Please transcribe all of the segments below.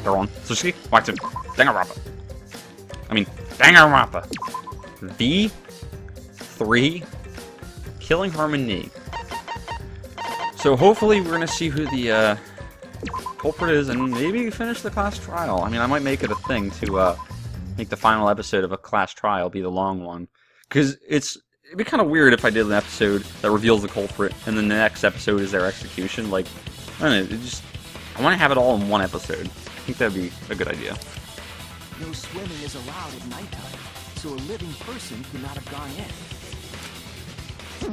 They're on. SilverCheesecake, watch it. Danganronpa. I mean, Danganronpa. V3 Killing Harmony. So hopefully we're gonna see who the culprit is, and maybe finish the class trial. I mean, I might make it a thing to make the final episode of a class trial be the long one, because it'd be kind of weird if I did an episode that reveals the culprit, and then the next episode is their execution. Like, I don't know, I want to have it all in one episode. I think that'd be a good idea. No swimming is allowed at nighttime, so a living person could not have gone in. A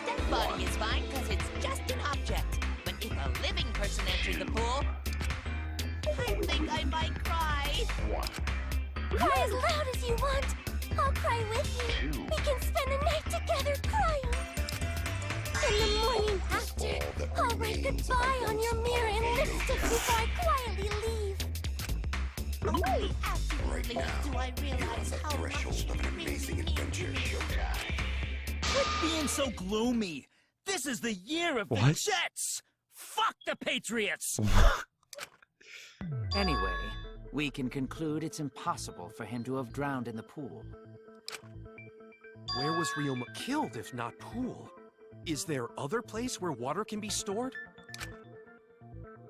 dead body is fine because it's just an object. But if a living person enters the pool, I think I might cry. Cry as loud as you want. I'll cry with you. We can spend the night together crying. In the morning after, I'll write goodbye on your mirror in lipstick before I quietly leave. Only after you leave do I realize how much you really mean. Quit being so gloomy. This is the year of the Jets. Fuck the Patriots. Anyway, we can conclude it's impossible for him to have drowned in the pool. Where was Ryoma killed if not pool? Is there other place where water can be stored?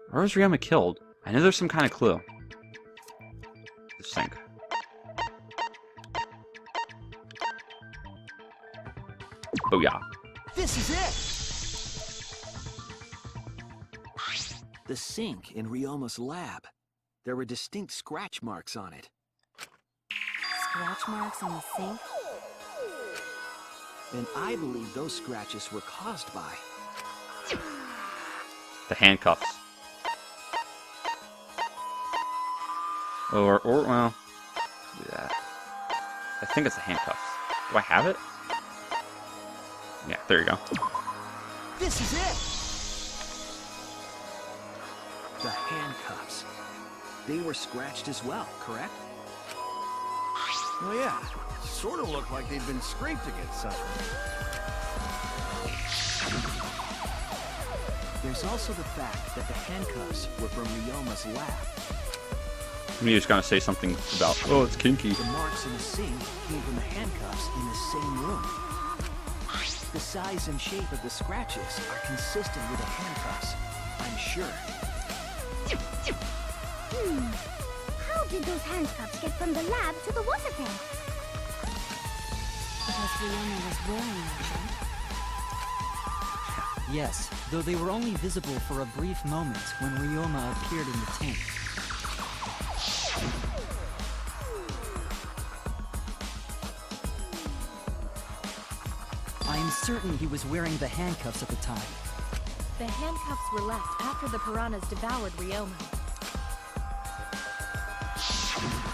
Where was Ryoma killed? I know there's some kind of clue. The sink. Oh yeah. This is it! The sink in Ryoma's lab. There were distinct scratch marks on it. Scratch marks on the sink? And I believe those scratches were caused by The handcuffs. Or well, yeah. I think it's the handcuffs. Do I have it? Yeah, there you go. This is it! The handcuffs. They were scratched as well, correct? Oh yeah, sort of looked like they'd been scraped against something. There's also the fact that the handcuffs were from Ryoma's lab. You're just gonna say something about, oh, it's kinky. The marks in the sink came from the handcuffs in the same room. The size and shape of the scratches are consistent with the handcuffs, I'm sure. How did those handcuffs get from the lab to the water tank? Because Ryoma was wearing them. Yes, though they were only visible for a brief moment when Ryoma appeared in the tank. I am certain he was wearing the handcuffs at the time. The handcuffs were left after the piranhas devoured Ryoma.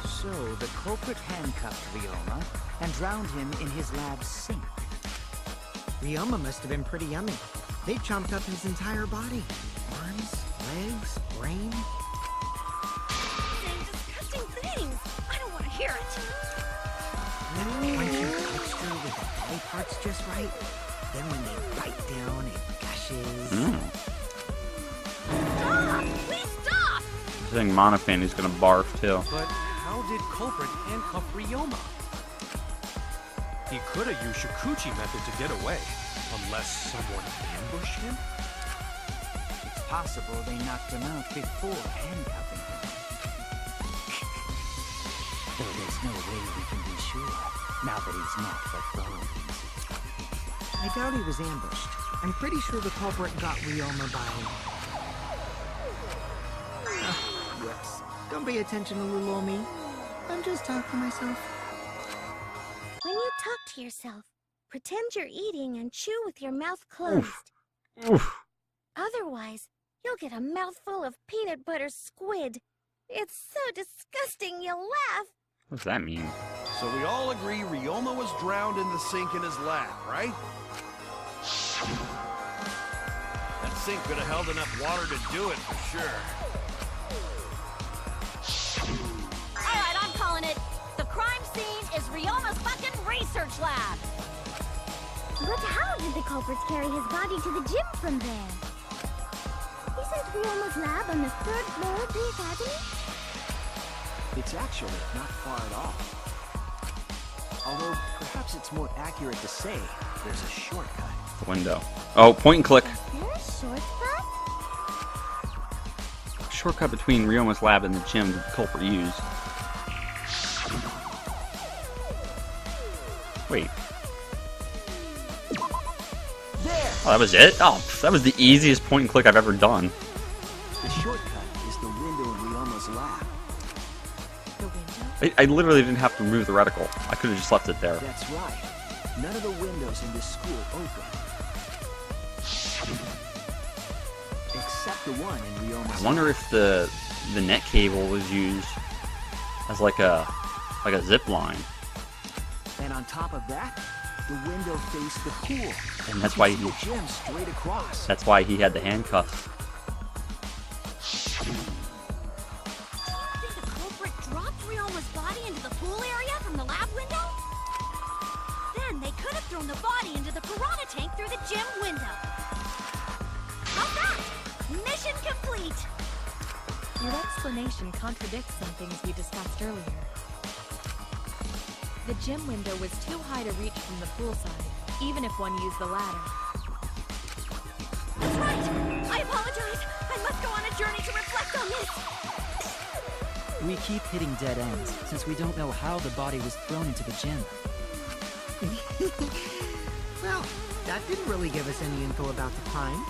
So, the culprit handcuffed Ryoma and drowned him in his lab's sink. Ryoma must have been pretty yummy. They chomped up his entire body. Arms, legs, brain. Saying disgusting things. I don't want to hear it. That crunchy texture with the body parts just right. Then when they bite down, it gushes. Stop! Please stop! I think Monofan is gonna barf too. But how did culprit handcuff Ryoma? He could have used Shikuchi method to get away, unless someone ambushed him? It's possible they knocked him out before handcuffing him. Though there's no way we can be sure, now that he's not the bones. I doubt he was ambushed. I'm pretty sure the culprit got Ryoma by... Whoops. Don't pay attention to little old me. I'm just talking to myself. When you talk to yourself, pretend you're eating and chew with your mouth closed. Oof. Otherwise, you'll get a mouthful of peanut butter squid. It's so disgusting you'll laugh. What does that mean? So we all agree Ryoma was drowned in the sink in his lab, right? That sink could have held enough water to do it for sure. Alright, I'm calling it. The crime scene is Ryoma's fucking research lab. But how did the culprits carry his body to the gym from there? Isn't Ryoma's lab on the 3rd floor of the actually not far at all. Although, perhaps it's more accurate to say there's a shortcut. The window. Oh, point and click. Is there a shortcut? Shortcut between Ryoma's lab and the gym the culprit used. Wait. There! Oh, that was it? Oh, that was the easiest point and click I've ever done. The shortcut is the window in Ryoma's lab. The window? I literally didn't have to remove the reticle. I could have just left it there. That's right. None of the windows in this school open. Except the one in Ryoma's I wonder lab. if the net cable was used as like a zip line. And on top of that, the window faced the pool. And that's You why can see the gym straight across. That's why he had the handcuffs. Do you think the culprit dropped Ryoma's body into the pool area from the lab window? Then they could have thrown the body into the piranha tank through the gym window. How's that? Mission complete! Your explanation contradicts some things we discussed earlier. The gym window was too high to reach from the pool side, even if one used the ladder. That's right! I apologize! I must go on a journey to reflect on this! We keep hitting dead ends, since we don't know how the body was thrown into the gym. Well, that didn't really give us any info about the crime.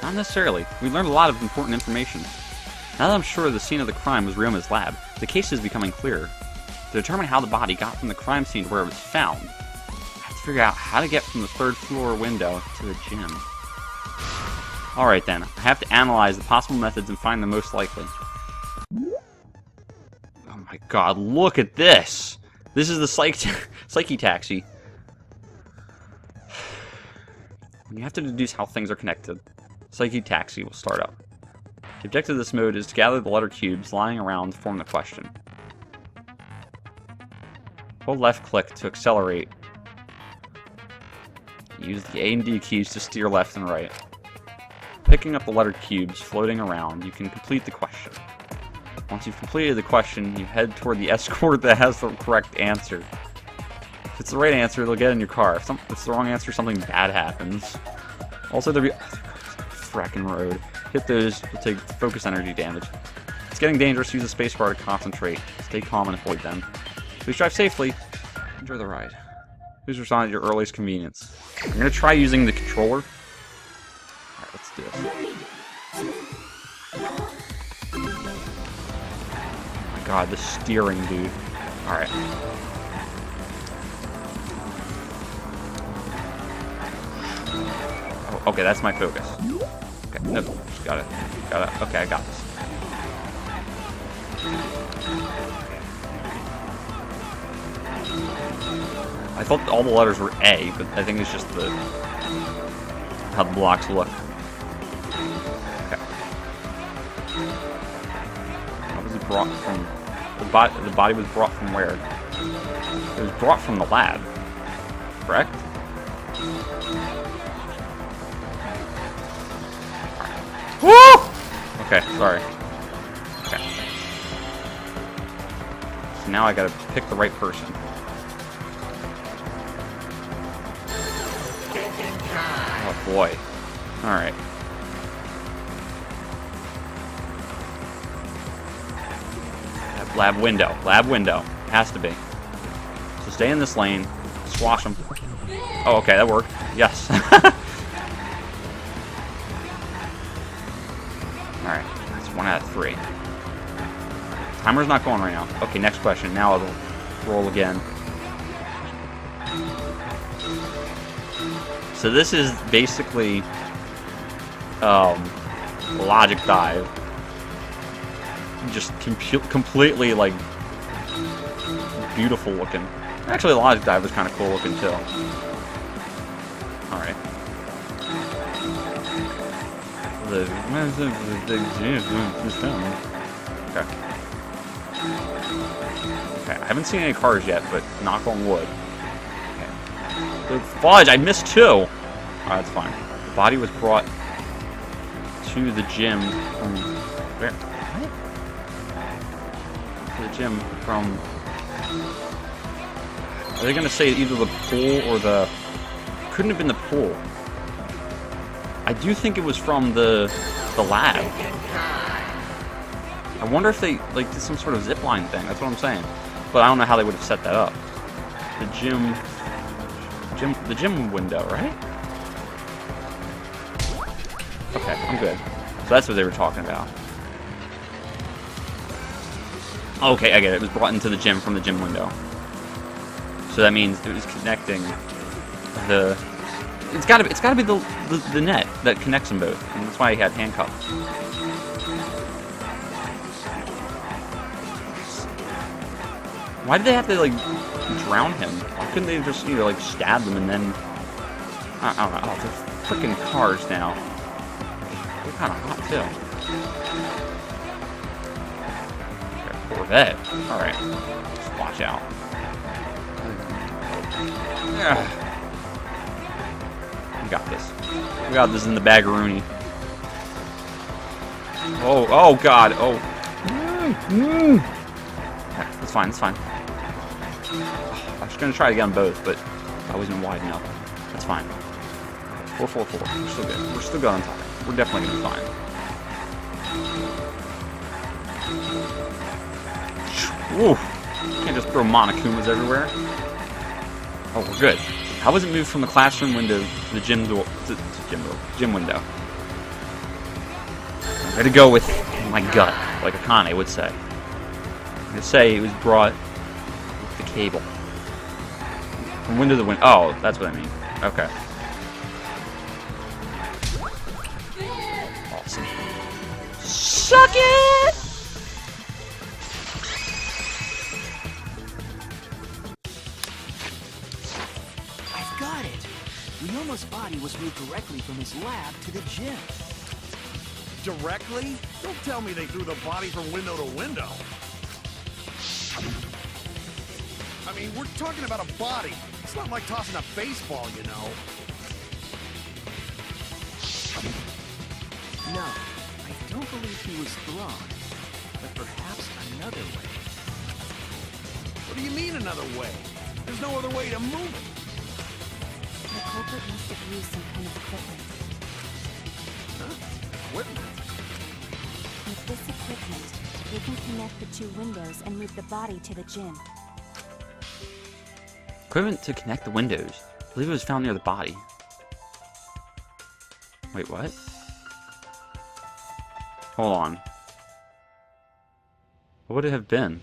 Not necessarily. We learned a lot of important information. Now that I'm sure the scene of the crime was Ryoma's lab, the case is becoming clearer. To determine how the body got from the crime scene to where it was found, I have to figure out how to get from the third floor window to the gym. Alright then, I have to analyze the possible methods and find the most likely. Oh my god, look at this! This is the Psyche Taxi. You have to deduce how things are connected. Psyche Taxi will start up. The objective of this mode is to gather the letter cubes lying around to form the question. Hold left click to accelerate. Use the A and D keys to steer left and right. Picking up the letter cubes floating around, you can complete the question. Once you've completed the question, you head toward the escort that has the correct answer. If it's the right answer, they'll get in your car. If it's the wrong answer, something bad happens. Also, there'll be... fracking road. Hit those, you'll take focus energy damage. It's getting dangerous, use the spacebar to concentrate. Stay calm and avoid them. Please drive safely. Enjoy the ride. Please respond at your earliest convenience. I'm gonna try using the controller. Alright, let's do it. Oh my god, the steering, dude. Alright. Oh, okay, that's my focus. Okay, no, just got it. Okay, I got this. I thought all the letters were A, but I think it's just the how the blocks look. Okay. How was it brought from? The body was brought from where? It was brought from the lab, correct? Woo! Okay, sorry. Okay. So now I gotta pick the right person. Oh boy. Alright. Lab window. Lab window. Has to be. So stay in this lane. Squash them. Oh, okay, that worked. Yes. Alright, that's 1 out of 3. Timer's not going right now. Okay, next question. Now it'll roll again. So this is basically logic dive. Just completely like beautiful looking. Actually, the logic dive was kind of cool looking too. All right. Okay. Okay, I haven't seen any cars yet, but knock on wood. Okay. The fudge, I missed 2! Oh, that's fine. The body was brought to the gym from where? What? To the gym from. Are they gonna say either the pool or the? Couldn't have been the pool. I do think it was from the lab. I wonder if they like did some sort of zipline thing. That's what I'm saying. But I don't know how they would have set that up. The gym window, right? Okay, I'm good. So that's what they were talking about. Okay, I get it. It was brought into the gym from the gym window. So that means it was connecting the. It's gotta be the net that connects them both, and that's why he had handcuffs. Why did they have to like drown him? Why couldn't they just like stab them and then? I don't know. Oh, they're freaking cars now. They're kind of hot too. Okay, Corvette. All right, just watch out. Yeah. We got this. We got this in the baggeroonie. Oh God. Oh. It's fine. It's fine. I was gonna try to get them both, but I wasn't wide enough. That's fine. 4-4-4. We're still good. We're still good on top. We're definitely gonna be fine. Ooh. Can't just throw Monokumas everywhere. Oh, we're good. How was it moved from the classroom window to the gym door? Gym window. I'm gonna go with my gut, like Akane would say. I'm gonna say it was brought with the cable from window to window. Oh, that's what I mean. Okay. Awesome. Suck it! Got it! Ryoma's body was moved directly from his lab to the gym. Directly? Don't tell me they threw the body from window to window. I mean, we're talking about a body. It's not like tossing a baseball, you know. No, I don't believe he was thrown. But perhaps another way. What do you mean another way? There's no other way to move it. The culprit must have used some kind of equipment. Huh? Equipment? With this equipment, they can connect the two windows and move the body to the gym. Equipment to connect the windows. I believe it was found near the body. Wait, what? Hold on. What would it have been?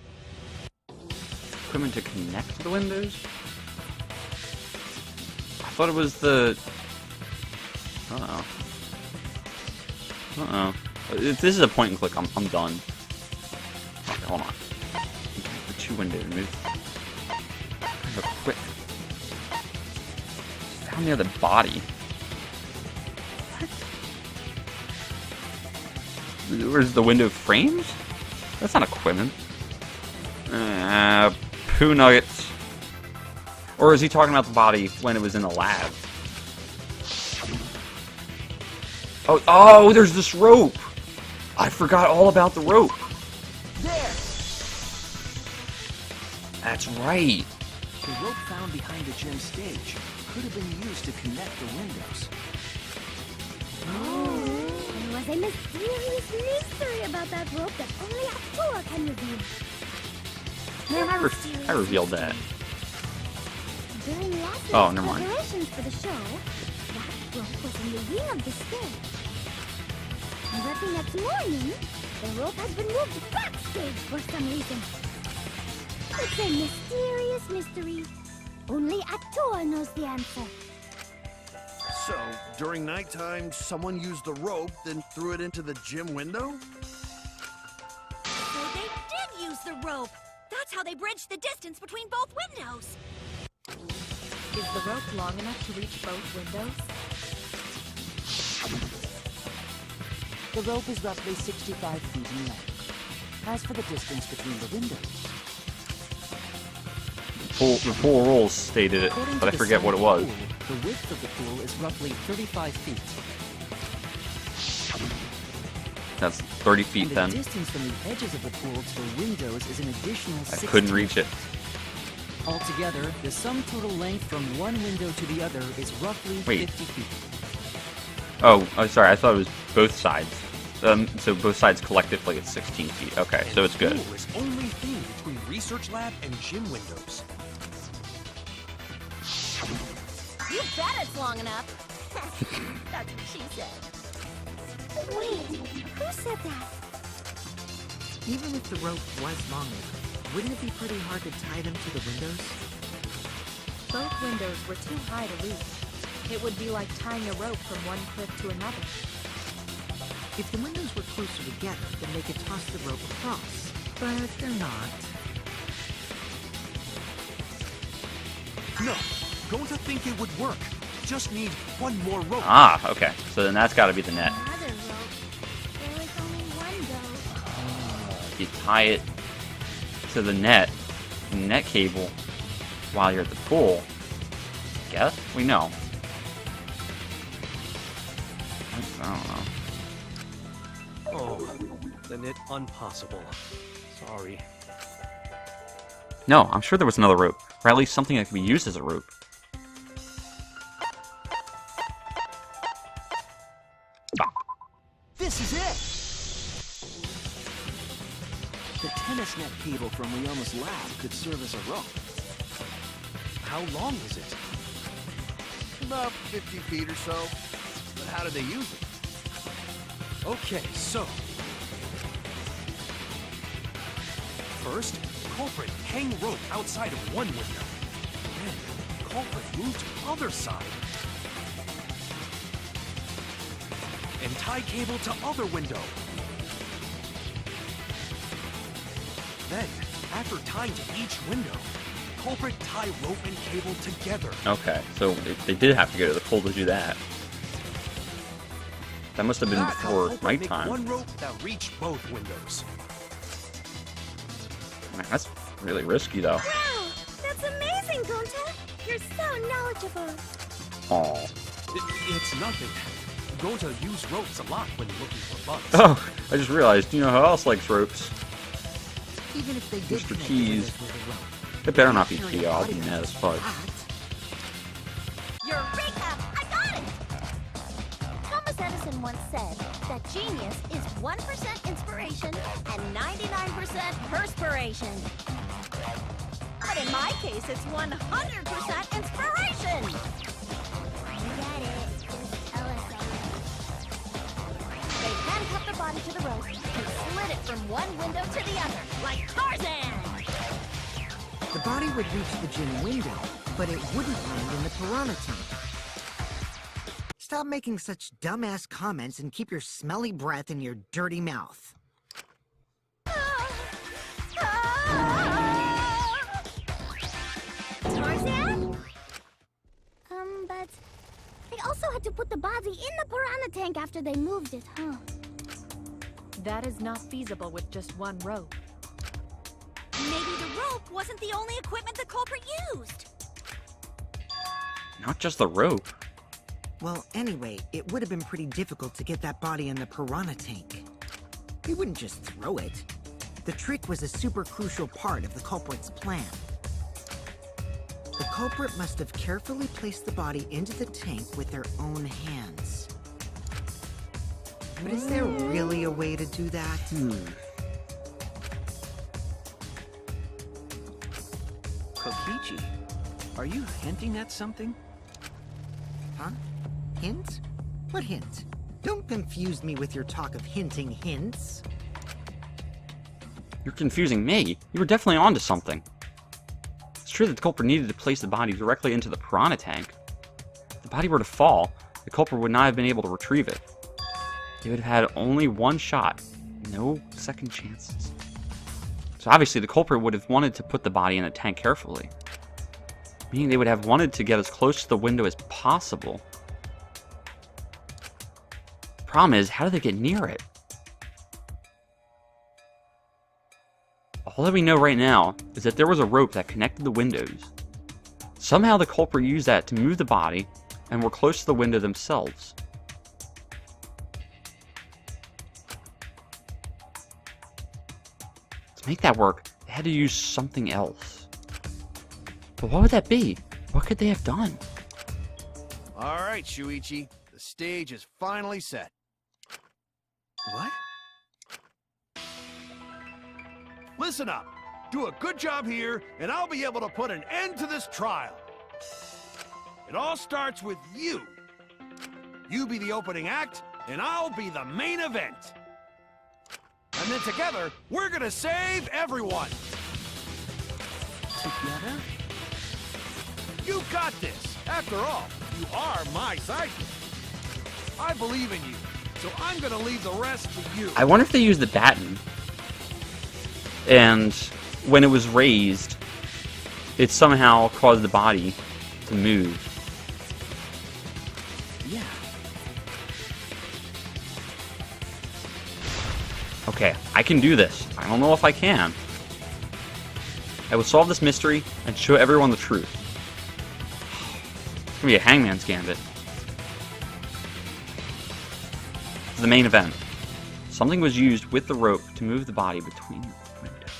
Equipment to connect the windows? I thought it was the... If this is a point and click, I'm done. Okay, hold on. The two windows move. Quick. Down near the body. What? Where's the window frames? That's not equipment. Poo nuggets. Or is he talking about the body when it was in the lab? Oh, there's this rope. I forgot all about the rope. There! That's right. The rope found behind the gym stage could have been used to connect the windows. Oh, there was a mysterious mystery about that rope that only Atua can reveal. I revealed that. During last Oh, night's never mind. preparations for the show, that rope was in the wing of the stage. But the next morning, the rope has been moved backstage for some reason. It's a mysterious mystery. Only Atua knows the answer. So, during nighttime, someone used the rope, then threw it into the gym window? So they did use the rope. That's how they bridged the distance between both windows. Is the rope long enough to reach both windows? The rope is roughly 65 feet in length. As for the distance between the windows, The pool rules stated it, according but I to the forget what it was. pool, the width of the pool is roughly 35 feet. That's 30 feet And the then. distance from the edges of the pool to the windows is an additional I 16 couldn't reach it. Altogether, the sum total length from one window to the other is roughly Wait. 50 feet. Oh, sorry. I thought it was both sides. So both sides collectively it's 16 feet. Okay, so it's good. The pool is only thing between research lab and gym windows. You bet it's long enough. That's what she said. Wait, who said that? Even if the rope was long enough, wouldn't it be pretty hard to tie them to the windows? Both windows were too high to reach. It would be like tying a rope from one cliff to another. If the windows were closer together, then they could toss the rope across. But they're not. No, going to think it would work. Just need one more rope. Ah, okay. So then that's got to be the net. Another rope. There was only one though. You tie it to the net cable while you're at the pool. Guess? We know. I don't know. Oh, then it impossible. Sorry. No, I'm sure there was another rope. Or at least something that could be used as a rope. This is it! The tennis net cable from Ryoma's lab could serve as a rope. How long is it? About 50 feet or so. But how do they use it? Okay, so... First, culprit hang rope outside of one window. Then, culprit move to other side. And tie cable to other window. Then, after tying to each window, culprit tie rope and cable together. Okay, so they did have to go to the pool to do that. That must have been That's how before culprit make nighttime. one rope that reached both windows. Man, that's really risky, though. Wow, that's amazing, Gonta. You're so knowledgeable. Aw. It's nothing. Gonta use ropes a lot when looking for bugs. Oh, I just realized, you know who else likes ropes? Even if they did Mr. connect the Cheese. windows with a rope. It better not be Carry a Kia, I'll body be on mad it as fuck. that. Eureka! I got it! Thomas Edison once said that genius is 1% inspiration And 99% perspiration. But in my case, it's 100% inspiration. You get it. Just tell us They handcuffed the body to the rope and slid it from one window to the other, like Tarzan. The body would reach the gym window, but it wouldn't land in the piranha tank. Stop making such dumbass comments and keep your smelly breath in your dirty mouth. Tarzan? But they also had to put the body in the piranha tank after they moved it, huh? That is not feasible with just one rope. Maybe the rope wasn't the only equipment the culprit used. Not just the rope. Well, anyway, it would have been pretty difficult to get that body in the piranha tank. He wouldn't just throw it. The trick was a super crucial part of the culprit's plan. The culprit must have carefully placed the body into the tank with their own hands. But is there really a way to do that? Kokichi, are you hinting at something? Huh? Hint? What hint? Don't confuse me with your talk of hinting hints. You're confusing me. You were definitely onto something. It's true that the culprit needed to place the body directly into the piranha tank. If the body were to fall, the culprit would not have been able to retrieve it. They would have had only one shot. No second chances. So obviously the culprit would have wanted to put the body in the tank carefully. Meaning they would have wanted to get as close to the window as possible. Problem is, how do they get near it? All that we know right now is that there was a rope that connected the windows. Somehow the culprit used that to move the body and were close to the window themselves. make that work, they had to use something else. But what would that be? What could they have done? All right, Shuichi. The stage is finally set. What? Listen up. Do a good job here, and I'll be able to put an end to this trial. It all starts with you. You be the opening act, and I'll be the main event. And then together, we're gonna save everyone. Together? You got this. After all, you are my sidekick. I believe in you, so I'm gonna leave the rest to you. I wonder if they used the baton. And when it was raised, it somehow caused the body to move. Yeah. Okay, I can do this. I don't know if I can. I will solve this mystery and show everyone the truth. It's gonna be a hangman's gambit. This is the main event. Something was used with the rope to move the body between the windows.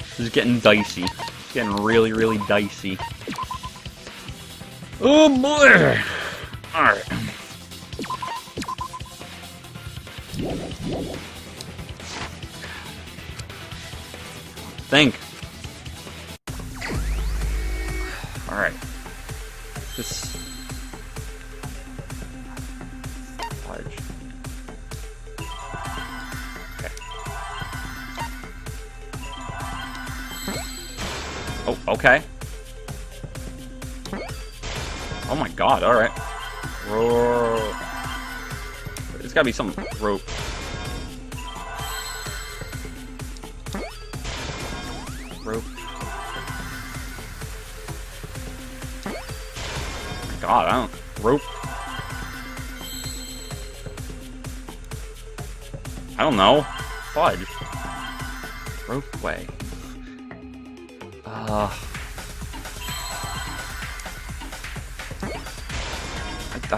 This is getting dicey. It's getting really, really dicey. Oh boy! Alright. Think. Alright. This... Large. Okay. Oh, okay. Oh my god, alright. Whoa. There's gotta be some rope. Rope. Oh my god, I don't... Rope. I don't know. Fudge. Rope way.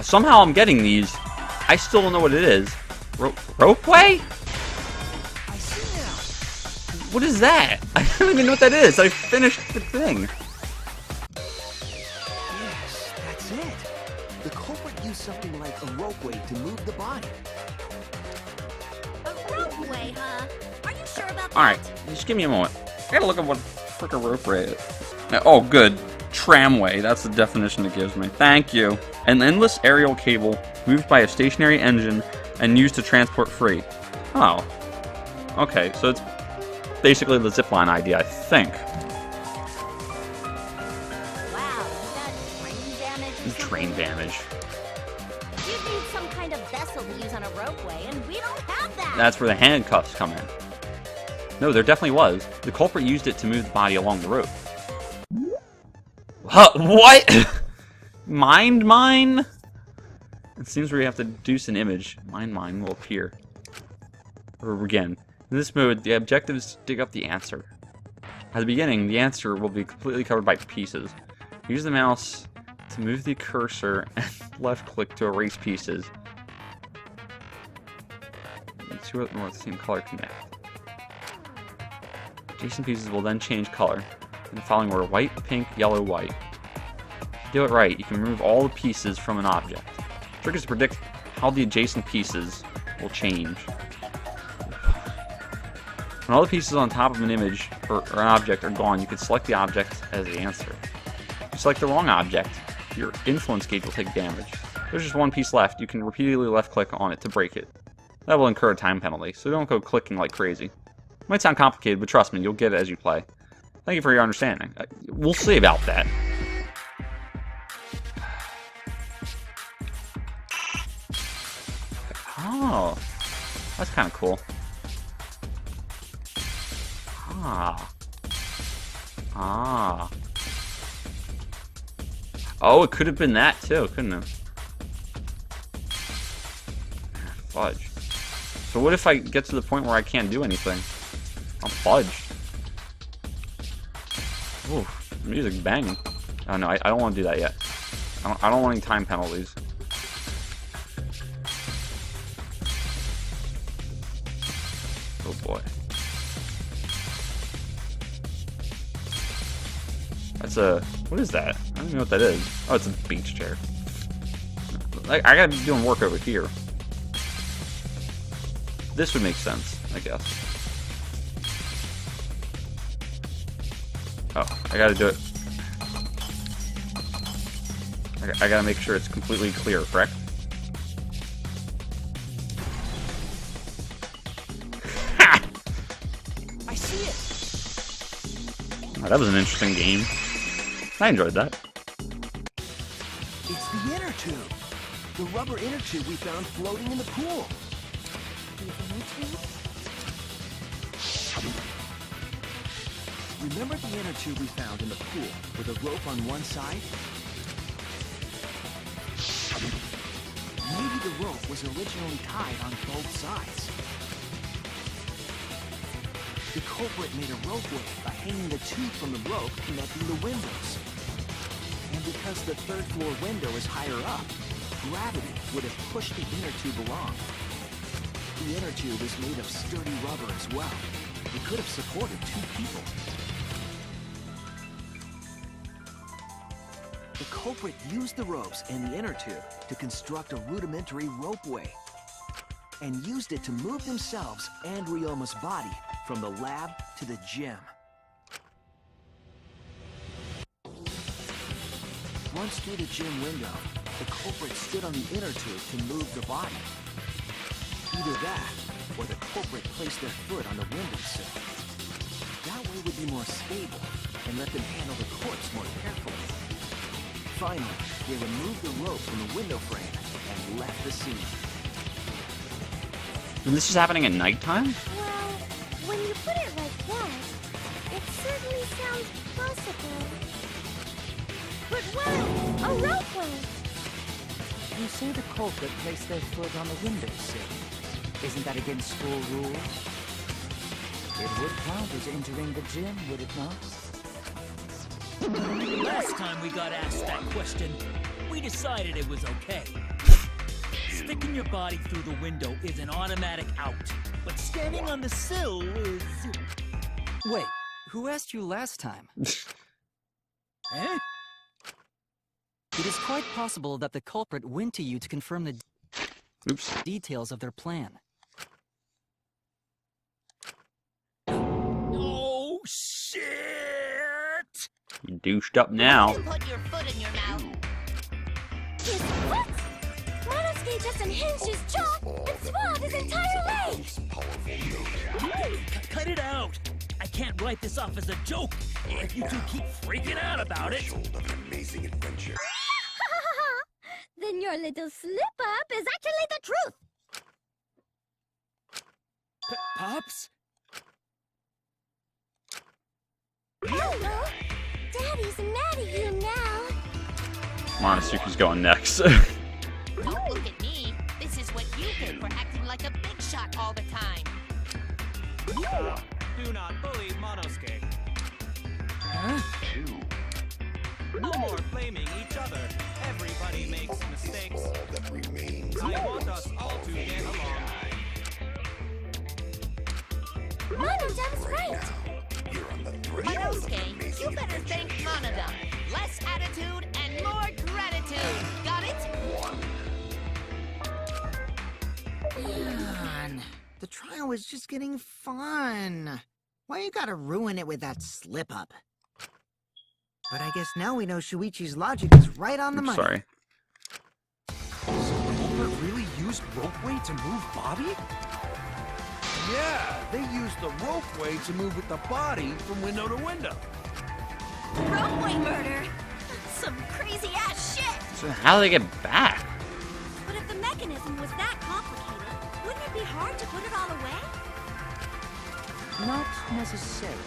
Somehow I'm getting these. I still don't know what it is. Rope way? I see now. What is that? I don't even know what that is. I finished the thing. Yes, that's it. The culprit used something like a ropeway to move the body. A ropeway, huh? Are you sure about that? Alright, just give me a moment. I gotta look at what frickin' ropeway is. Oh, good. Tramway, that's the definition it gives me. Thank you. An endless aerial cable moved by a stationary engine and used to transport freight. Oh. Okay, so it's basically the zipline idea, I think. Wow, you got train damage or something? Train damage. You'd need some kind of vessel to use on a ropeway, and we don't have that! That's where the handcuffs come in. No, there definitely was. The culprit used it to move the body along the rope. Huh, what? Mind mine? It seems where you have to deduce an image. Mind mine will appear. Or again. In this mode, the objective is to dig up the answer. At the beginning, the answer will be completely covered by pieces. Use the mouse to move the cursor and left click to erase pieces. The two are the same color connect. Adjacent pieces will then change color. In the following order: white, pink, yellow, white. If you do it right, you can remove all the pieces from an object. The trick is to predict how the adjacent pieces will change. When all the pieces on top of an image or an object are gone, you can select the object as the answer. If you select the wrong object, your influence gauge will take damage. If there's just one piece left, you can repeatedly left-click on it to break it. That will incur a time penalty, so don't go clicking like crazy. It might sound complicated, but trust me, you'll get it as you play. Thank you for your understanding. We'll see about that. Oh, that's kind of cool. Ah. Oh, it could have been that too, couldn't it? Fudge. So what if I get to the point where I can't do anything? I'm fudged. Ooh, music banging. Oh no, I don't want to do that yet. I don't want any time penalties. Oh boy. That's a... What is that? I don't even know what that is. Oh, it's a beach chair. I gotta be doing work over here. This would make sense, I guess. Oh, I gotta do it. I gotta make sure it's completely clear, correct? Ha! I see it. Oh, that was an interesting game. I enjoyed that. It's the inner tube. The rubber inner tube we found floating in the pool. The inner tube? Remember the inner tube we found in the pool with a rope on one side? Maybe the rope was originally tied on both sides. The culprit made a ropeway by hanging the tube from the rope connecting the windows. And because the third floor window is higher up, gravity would have pushed the inner tube along. The inner tube is made of sturdy rubber as well. It could have supported 2 people. The culprit used the ropes and the inner tube to construct a rudimentary ropeway, and used it to move themselves and Ryoma's body from the lab to the gym. Once through the gym window, the culprit stood on the inner tube to move the body. Either that, or the culprit placed their foot on the windowsill. That way would be more stable, and let them handle the corpse more carefully. Finally, they removed the rope from the window frame and left the scene. And this is happening at nighttime? Well, when you put it like that, it certainly sounds possible. But wow, a ropeway! You say the culprit placed their foot on the windowsill. Isn't that against school rules? It would count as entering the gym, would it not? Last time we got asked that question, we decided it was okay. Sticking your body through the window is an automatic out, but standing on the sill is... Wait, who asked you last time? Eh? It is quite possible that the culprit went to you to confirm the details of their plan. Oh, shit! You douched up now. Put your foot in your mouth. His foot? Monosuke just unhinged his jaw and swallowed his entire leg! Cut it out! I can't write this off as a joke if you two keep freaking out about it. Then your little slip-up is actually the truth! Pops? Hello! Daddy's mad at you now! Monosuke's going next. Don't look at me. This is what you get for acting like a big shot all the time. Do not bully Monosuke. Huh? No more blaming each other. Everybody makes mistakes. I want us all to get along. Monodom's right! Monosuke, you better thank Monodon. Less attitude and more gratitude. Got it? Man, the trial was just getting fun. Why you gotta ruin it with that slip-up? But I guess now we know Shuichi's logic is right on the money. Sorry. So Culprit really used ropeway to move body? Yeah, they used the ropeway to move with the body from window to window. Ropeway murder! Some crazy-ass shit! So how do they get back? But if the mechanism was that complicated, wouldn't it be hard to put it all away? Not necessarily.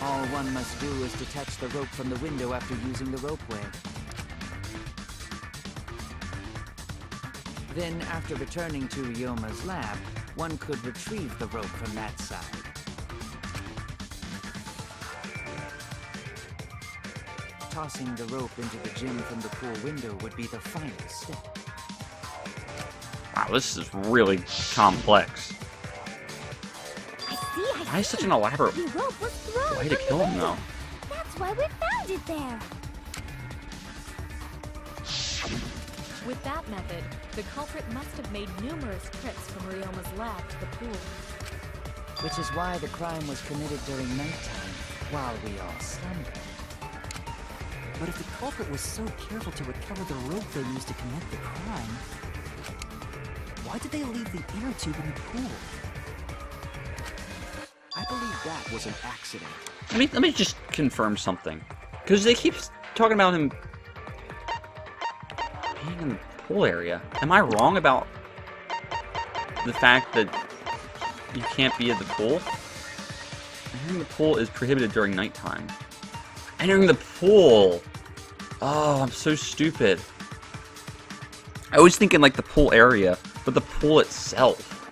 All one must do is detach the rope from the window after using the ropeway. Then, after returning to Ryoma's lab, one could retrieve the rope from that side. Tossing the rope into the gym from the pool window would be the final step. Wow, this is really complex. I see, I Why is see. such an elaborate The rope was thrown way to from kill the him, window. though? That's why we found it there. With that method, the culprit must have made numerous trips from Ryoma's lab to the pool. Which is why the crime was committed during nighttime, while we all slumbered. But if the culprit was so careful to recover the rope they used to commit the crime, why did they leave the inner tube in the pool? I believe that was an accident. Let me just confirm something, because they keep talking about him being in the pool area. Am I wrong about the fact that you can't be at the pool? Entering the pool is prohibited during nighttime. Entering the pool! Oh, I'm so stupid. I was thinking like the pool area, but the pool itself.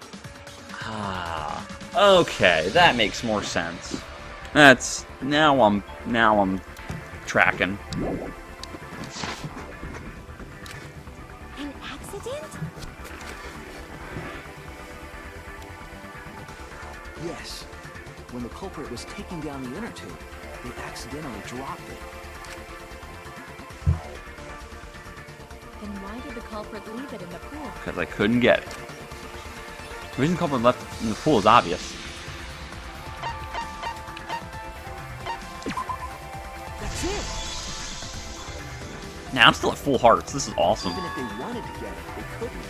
Ah, okay, that makes more sense. That's now I'm tracking. An accident? Yes. When the culprit was taking down the inner tube, they accidentally dropped it. Then why did the culprit leave it in the pool? Because I couldn't get it. The reason the culprit left in the pool is obvious. That's it! Now I'm still at full hearts. This is awesome. Even if they wanted to get it, they couldn't,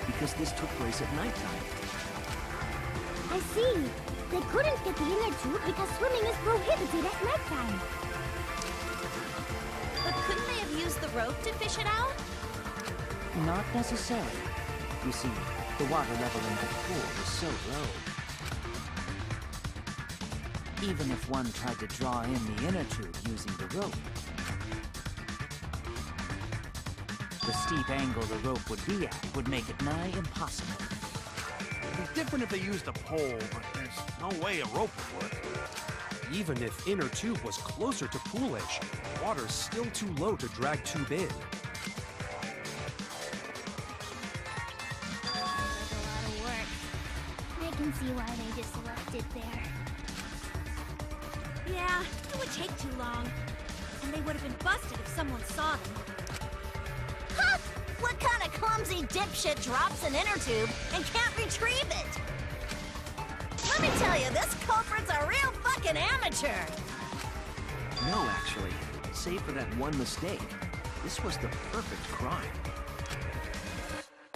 because this took place at nighttime. I see. They couldn't get the inner tube because swimming is prohibited at nighttime. But couldn't they have used the rope to fish it out? Not necessarily. You see, the water level in the pool is so low. Even if one tried to draw in the inner tube using the rope, the steep angle the rope would be at would make it nigh impossible. It'd be different if they used a pole, but there's no way a rope would work. Even if inner tube was closer to pool edge, water's still too low to drag tube in. That's a lot of work. I can see why they just left it there. Yeah, it would take too long. And they would have been busted if someone saw them. Huh? What kind of clumsy dipshit drops an inner tube and can't retrieve it? Let me tell you, this culprit's a real fucking amateur. No, actually. Save for that one mistake, this was the perfect crime.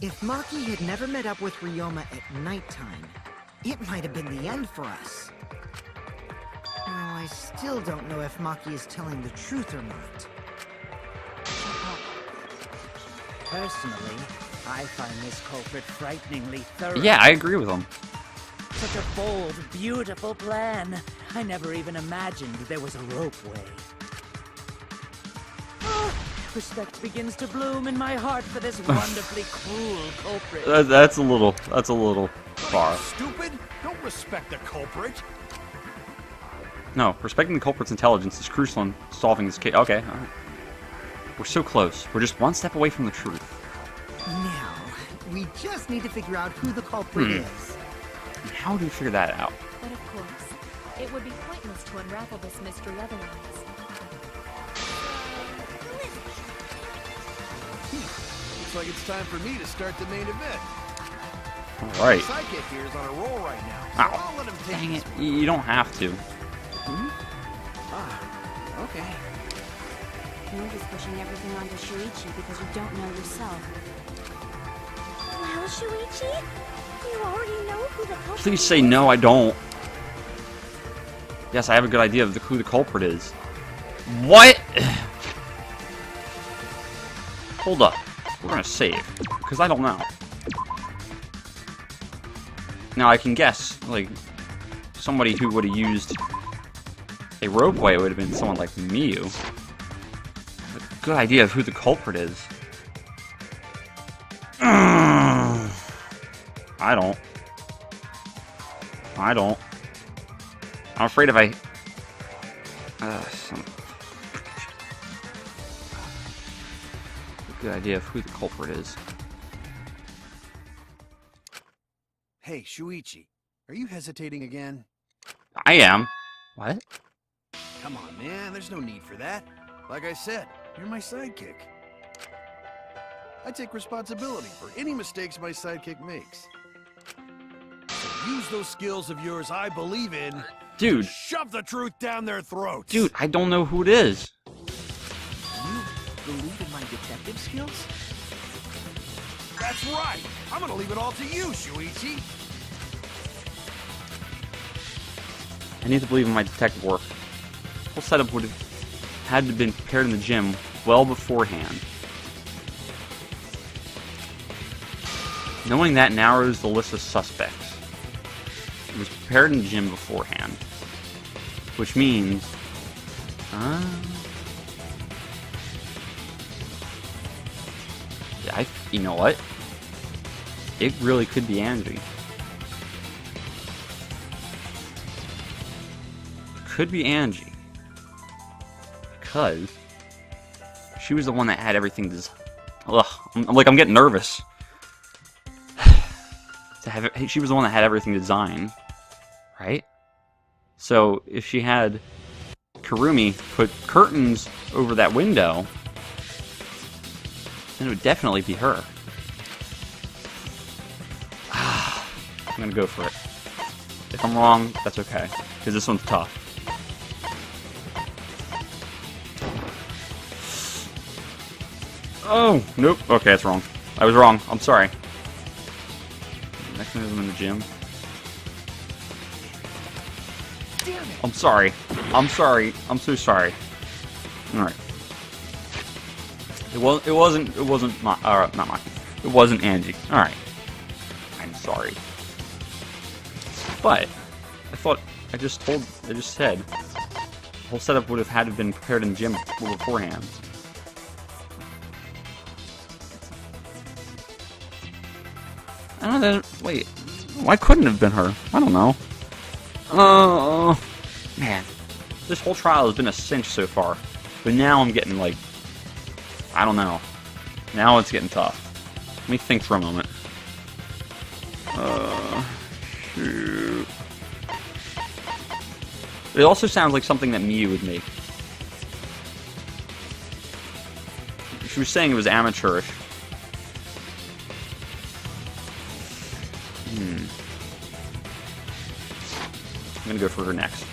If Maki had never met up with Ryoma at nighttime, it might have been the end for us. Now, I still don't know if Maki is telling the truth or not. Personally, I find this culprit frighteningly thorough. Yeah, I agree with him. Such a bold, beautiful plan. I never even imagined there was a ropeway. Oh, respect begins to bloom in my heart for this wonderfully cruel culprit. That's a little far. Stupid? Don't respect the culprit. No, respecting the culprit's intelligence is crucial in solving this case. Okay, all right. We're so close. We're just one step away from the truth. Now, we just need to figure out who the culprit is. And how do we figure that out? But of course, it would be pointless to unravel this mystery otherwise. Looks like it's time for me to start the main event. All right. The sidekick here is on a roll right now, so Ow. I'll let him take Dang this it. one. You don't have to. Okay. You're just pushing everything onto Shuichi because you don't know yourself. Well, Shuichi, you already know who the culprit Please say no, I don't. Yes, I have a good idea of who the culprit is. What? Hold up. We're gonna save, because I don't know. Now I can guess, like, somebody who would have used a ropeway would have been someone like Miyu. A good idea of who the culprit is. I don't. I'm afraid if I... a good idea of who the culprit is. Hey, Shuichi, are you hesitating again? I am. What? Come on, man. There's no need for that. Like I said, you're my sidekick. I take responsibility for any mistakes my sidekick makes. So use those skills of yours I believe in. Dude. Shove the truth down their throats. Dude, I don't know who it is. You believe in my detective skills? That's right. I'm gonna leave it all to you, Shuichi. I need to believe in my detective work. The whole setup would have had to have been prepared in the gym well beforehand. Knowing that narrows the list of suspects. It was prepared in the gym beforehand. Which means... yeah, you know what? It really could be Angie. Could be Angie. Because she was the one that had everything ugh, I'm getting nervous. She was the one that had everything designed, right? So if she had Kirumi put curtains over that window, then it would definitely be her. I'm gonna go for it. If I'm wrong, that's okay, because this one's tough. Oh, nope. Okay, that's wrong. I was wrong. I'm sorry. Mechanism in the gym. I'm sorry. I'm sorry. I'm so sorry. Alright. It wasn't not mine. It wasn't Angie. Alright. I'm sorry. But I just said the whole setup would have had to have been prepared in the gym beforehand. I don't know. Wait, why couldn't it have been her? I don't know. Man, this whole trial has been a cinch so far, but now I'm getting like, I don't know. Now it's getting tough. Let me think for a moment. Shoot. It also sounds like something that Miu would make. She was saying it was amateurish. I'm gonna go for her next.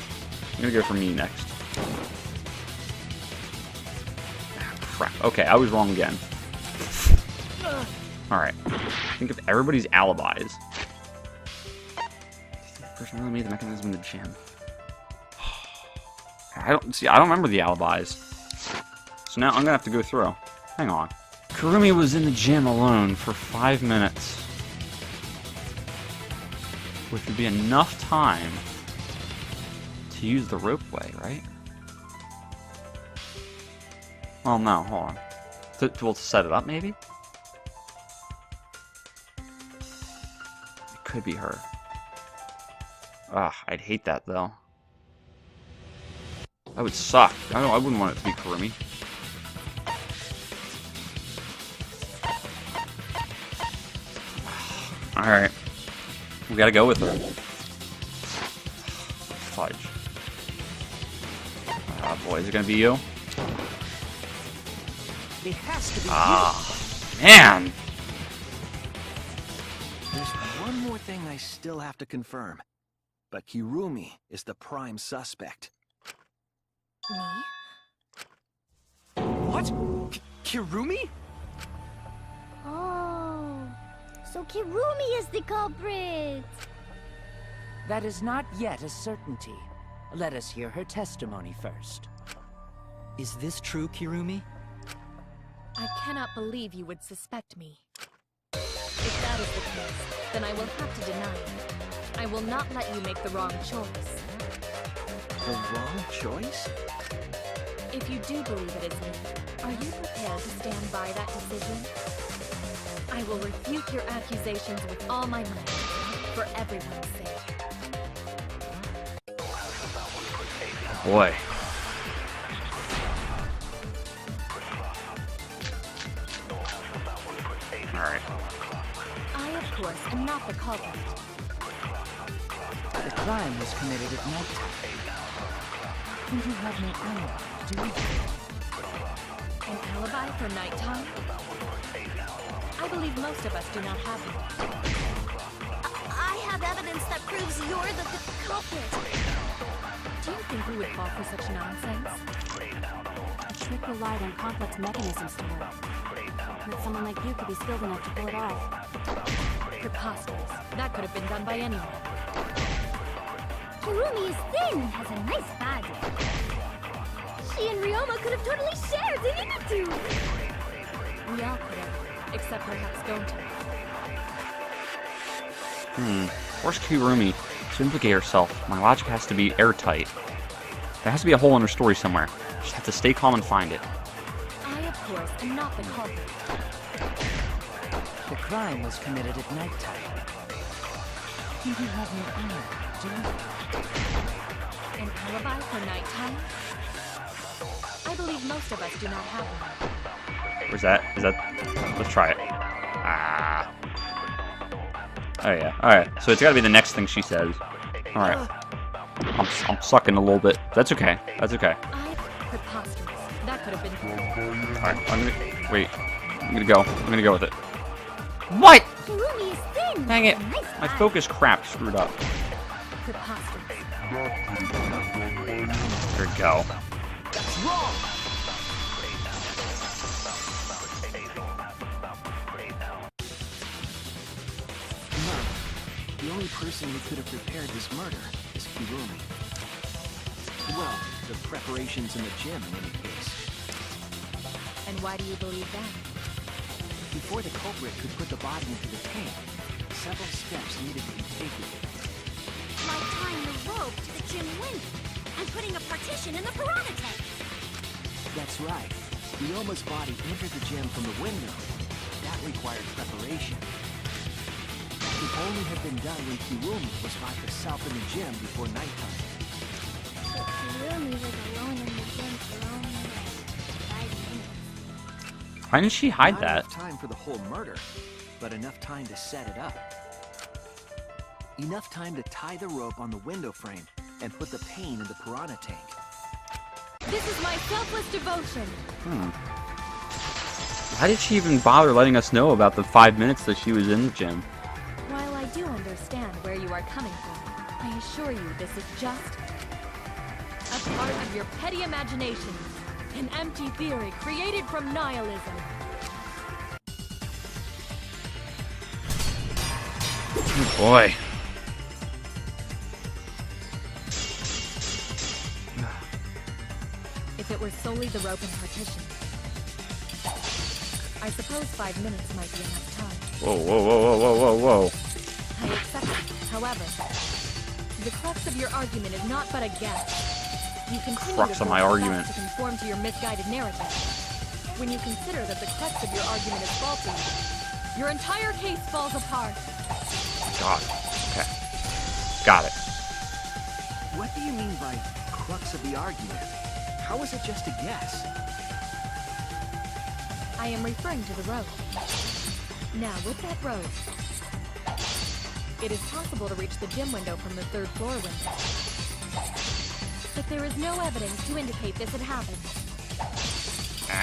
I'm gonna go for me next. Ah, crap. Okay, I was wrong again. Alright. Think of everybody's alibis. The person really made the mechanism in the gym. I don't remember the alibis. So now I'm gonna have to go through. Hang on. Kirumi was in the gym alone for 5 minutes. Which would be enough time to use the ropeway, right? Well, no, hold on. To set it up, maybe? It could be her. Ugh, I'd hate that, though. That would suck. I wouldn't want it to be Kirumi. Alright. We gotta go with her. Fudge. Ah, boy, is it gonna be you? It has to be you. Man! There's one more thing I still have to confirm. But Kirumi is the prime suspect. Me? What? Kirumi? Oh, so Kirumi is the culprit. That is not yet a certainty. Let us hear her testimony first. Is this true, Kirumi? I cannot believe you would suspect me. If that is the case, then I will have to deny it. I will not let you make the wrong choice. The wrong choice? If you do believe it is me, are you prepared to stand by that decision? I will refute your accusations with all my might, for everyone's sake. Boy. Alright. I, of course, am not the culprit. The crime was committed at nighttime. And you have no alibi, do you? An alibi for nighttime? I believe most of us do not have one. I have evidence that proves you're the culprit. Do you think we would fall for such nonsense? The trick relied on complex mechanisms to work. But someone like you could be skilled enough to pull it off. Preposterous. That could have been done by anyone. Kirumi is thin and has a nice body. She and Ryoma could have totally shared the inner tube. We all could have, except perhaps Gonta. Where's Kirumi? To implicate herself, my logic has to be airtight. There has to be a hole in her story somewhere. Just have to stay calm and find it. I, of course, am not the culprit. The crime was committed at nighttime. And you have no alibi, do you? An alibi for nighttime? I believe most of us do not have one. Where's that? Is that... Let's try it. Ah. Oh yeah. Alright, so it's gotta be the next thing she says. Alright. I'm sucking a little bit. That's okay. That's okay. Preposterous. That could have been... Alright, I'm gonna... Wait. I'm gonna go. I'm gonna go with it. What?! Kirumi is thin. Dang it. Nice My body. focus crap screwed up. Preposterous. There we go. No. The only person who could have prepared this murder is Kirumi. Well, the preparations in the gym in any case. And why do you believe that? Before the culprit could put the body into the tank, several steps needed to be taken. Like tying the rope to the gym window and putting a partition in the piranha tank. That's right. Ryoma's body entered the gym from the window. That required preparation. It could only have been done when Kirumi was locked herself in the gym before nighttime. But Kirumi was alone in the gym for only like 5 minutes. Why didn't she hide Not that? enough time for the whole murder, but enough time to set it up. Enough time to tie the rope on the window frame and put the pain in the piranha tank. This is my selfless devotion. Why did she even bother letting us know about the 5 minutes that she was in the gym? While I do understand where you are coming from, I assure you this is just a part of your petty imagination, an empty theory created from nihilism. Oh boy. If it were solely the rope and partition, I suppose 5 minutes might be enough time. Whoa, whoa, whoa, whoa, whoa, whoa, whoa. I accept it. However, the crux of your argument is not but a guess. You continue Crux to of my force argument. facts to conform to your misguided narrative. When you consider that the crux of your argument is faulty, your entire case falls apart. God. Okay. Got it. What do you mean by crux of the argument? How is it just a guess? I am referring to the road. Now, with that road, it is possible to reach the gym window from the 3rd floor window. But there is no evidence to indicate this had happened.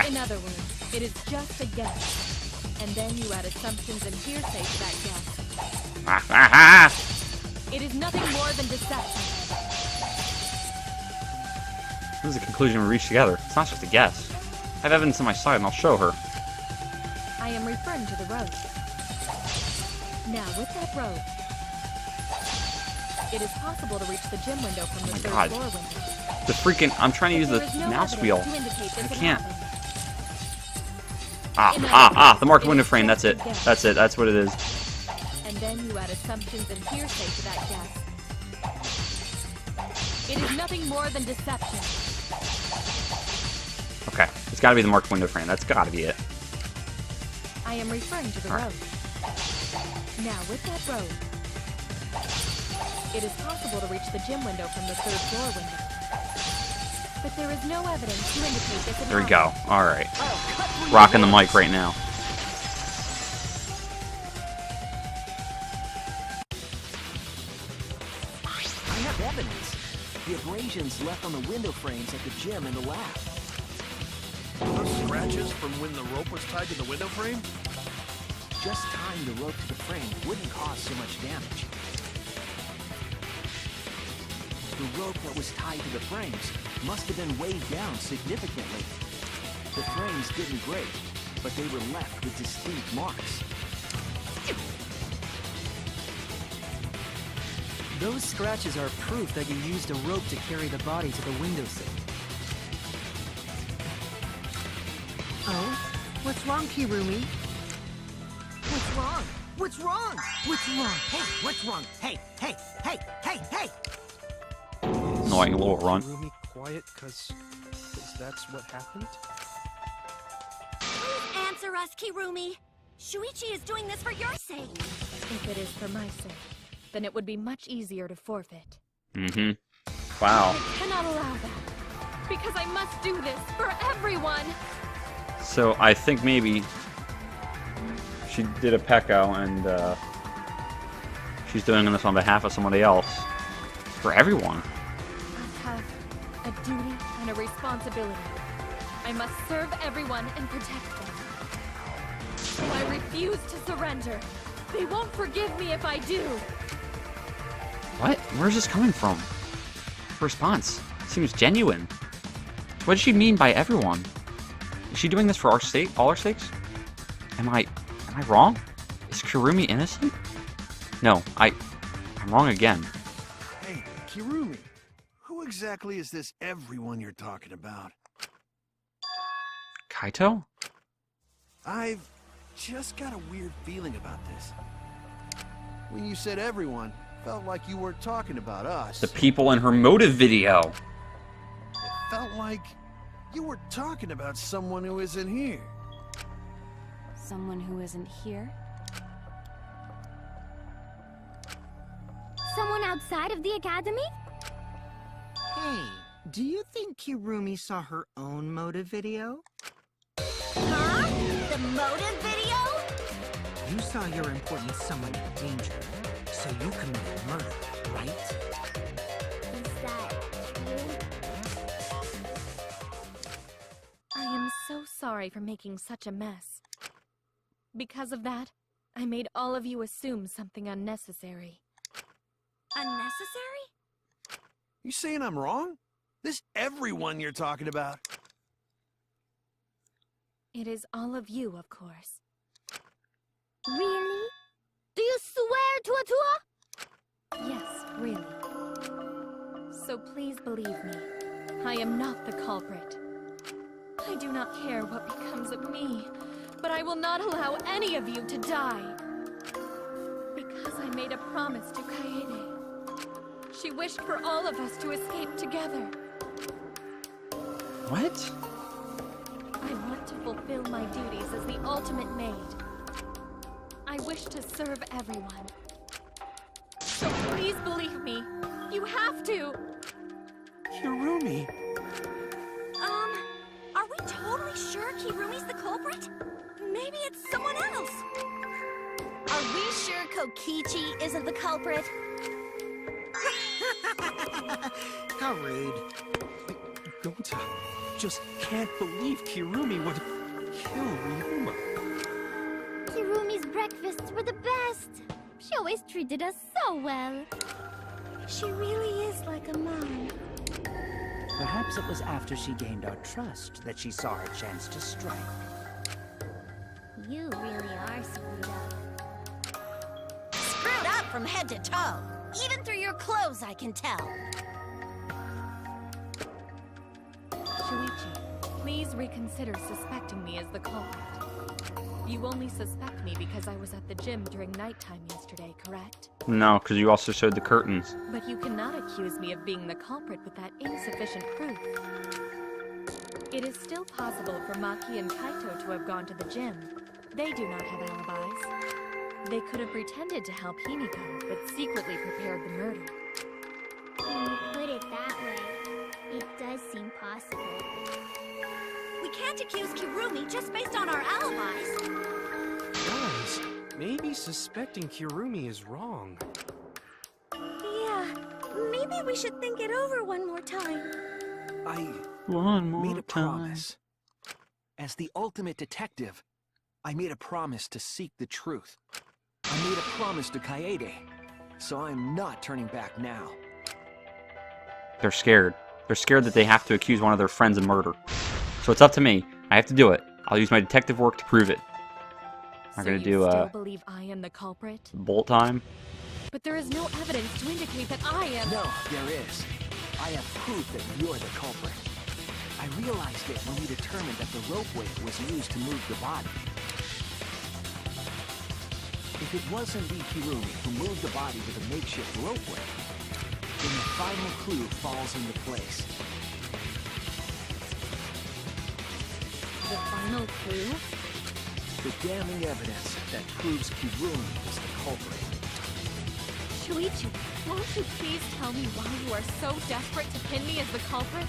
In other words, it is just a guess. And then you add assumptions and hearsay to that guess. It is nothing more than deception. This is the conclusion we reached together. It's not just a guess. I have evidence on my side and I'll show her. I am referring to the road. Now, with that road, it is possible to reach the gym window from the 3rd floor window. The freaking... I'm trying to use the mouse wheel. I can't. The marked window frame. That's it. That's it. That's what it is. And then you add assumptions and hearsay to that guess. It is nothing more than deception. Okay. It's gotta be the marked window frame. That's gotta be it. I am referring to the road. Now, with that road, it is possible to reach the gym window from the 3rd floor window. But there is no evidence to indicate this had There we happened. go. Alright. Rocking the mic right now. have evidence. The abrasions left on the window frames at the gym and the lab. Those scratches from when the rope was tied to the window frame? Just tying the rope to the frame wouldn't cause so much damage. The rope that was tied to the frames must have been weighed down significantly. The frames didn't break, but they were left with distinct marks. Those scratches are proof that you used a rope to carry the body to the windowsill. Oh? What's wrong, Kirumi? What's wrong? What's wrong? What's wrong? Hey, what's wrong? Hey, hey, hey, hey, hey! Annoying little runt. Kirumi quiet, cause that's what happened? Please answer us, Kirumi. Shuichi is doing this for your sake. If it is for my sake, then it would be much easier to forfeit. Mm-hmm. Wow. I cannot allow that, because I must do this for everyone. So I think maybe she did a pecco and she's doing this on behalf of somebody else. For everyone. I have a duty and a responsibility. I must serve everyone and protect them. So I refuse to surrender. They won't forgive me if I do. What? Where's this coming from? Her response seems genuine. What does she mean by everyone? Is she doing this for our sake, all our sakes? Am I wrong? Is Kirumi innocent? No, I'm wrong again. Hey, Kirumi, who exactly is this everyone you're talking about? Kaito? I've just got a weird feeling about this. When you said everyone, felt like you weren't talking about us. The people in her motive video. It felt like you were talking about someone who isn't here. Someone who isn't here? Someone outside of the academy? Hey, do you think Kirumi saw her own motive video? Huh? The motive video? You saw your important someone in danger, so you committed murder, right? Is that you? I am so sorry for making such a mess. Because of that, I made all of you assume something unnecessary. Unnecessary? You saying I'm wrong? This everyone you're talking about? It is all of you, of course. Really? Do you swear to Atua? Yes, really. So please believe me, I am not the culprit. I do not care what becomes of me, but I will not allow any of you to die. Because I made a promise to Kaede. She wished for all of us to escape together. What? I want to fulfill my duties as the ultimate maid. I wish to serve everyone. So please believe me. You have to. Kirumi! Are we totally sure Kirumi's the culprit? Maybe it's someone else. Are we sure Kokichi isn't the culprit? How rude. Gota just can't believe Kirumi would kill Ryuma. Kirumi's breakfasts were the best. She always treated us so well. She really is like a mom. Perhaps it was after she gained our trust that she saw her chance to strike. You really are screwed up. Screwed up from head to toe. Even through your clothes, I can tell. Shuichi, please reconsider suspecting me as the culprit. You only suspect me because I was at the gym during nighttime yesterday, correct? No, because you also showed the curtains. But you cannot accuse me of being the culprit with that insufficient proof. It is still possible for Maki and Kaito to have gone to the gym. They do not have alibis. They could have pretended to help Himiko, but secretly prepared the murder. When you put it that way, it does seem possible. We can't accuse Kirumi just based on our alibis. Guys, maybe suspecting Kirumi is wrong. Yeah, maybe Maybe we should think it over one more time. I One more made a time. promise. As the ultimate detective, I made a promise to seek the truth. I made a promise to Kaede, so I'm not turning back now. They're scared. They're scared that they have to accuse one of their friends of murder. So it's up to me. I have to do it. I'll use my detective work to prove it. I'm So gonna you do still believe I am the culprit? bolt time. But there is no evidence to indicate that I am. No, there is. I have proof that you're the culprit. I realized it when we determined that the rope weight was used to move the body. If it wasn't Ikirumi who moved the body with a makeshift rope weight, then the final clue falls into place. The final clue? The damning evidence that proves Kirumi is the culprit. Shuichi, won't you please tell me why you are so desperate to pin me as the culprit?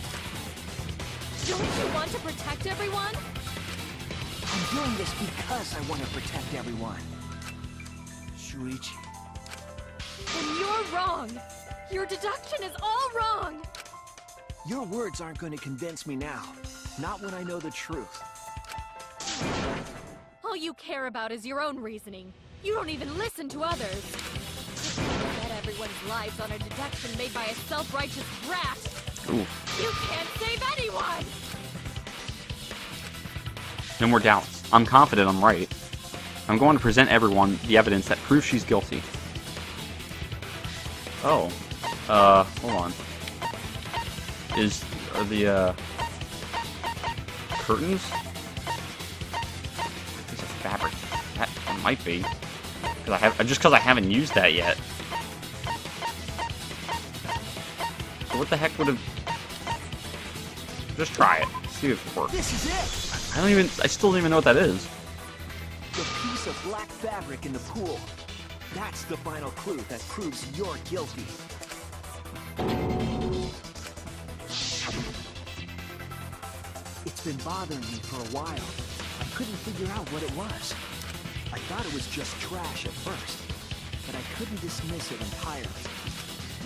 Don't you want to protect everyone? I'm doing this because I want to protect everyone. Shuichi. And you're wrong! Your deduction is all wrong! Your words aren't going to convince me now. Not when I know the truth. All you care about is your own reasoning. You don't even listen to others. You bet everyone's lives on a deduction made by a self-righteous brat. Oof. You can't save anyone! No more doubts. I'm confident I'm right. I'm going to present everyone the evidence that proves she's guilty. Oh. Hold on. Are the, curtains? Piece of fabric. That might be. Just because I haven't used that yet. So what the heck would have... Just try it. See if it works. This is it! I still don't even know what that is. The piece of black fabric in the pool. That's the final clue that proves you're guilty. It's been bothering me for a while. I couldn't figure out what it was. I thought it was just trash at first, but I couldn't dismiss it entirely.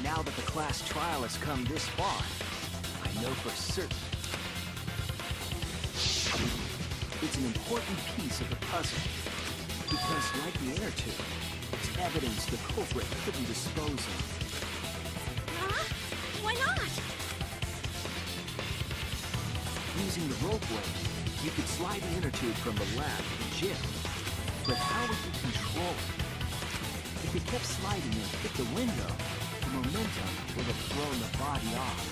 Now that the class trial has come this far, I know for certain. It's an important piece of the puzzle, because like the inner tube, it's evidence the culprit couldn't dispose of. Huh? Why not? Using the rope weight, you could slide the inner tube from the lab to the gym. But how would you control it? If it kept sliding and hit the window, the momentum would have thrown the body off.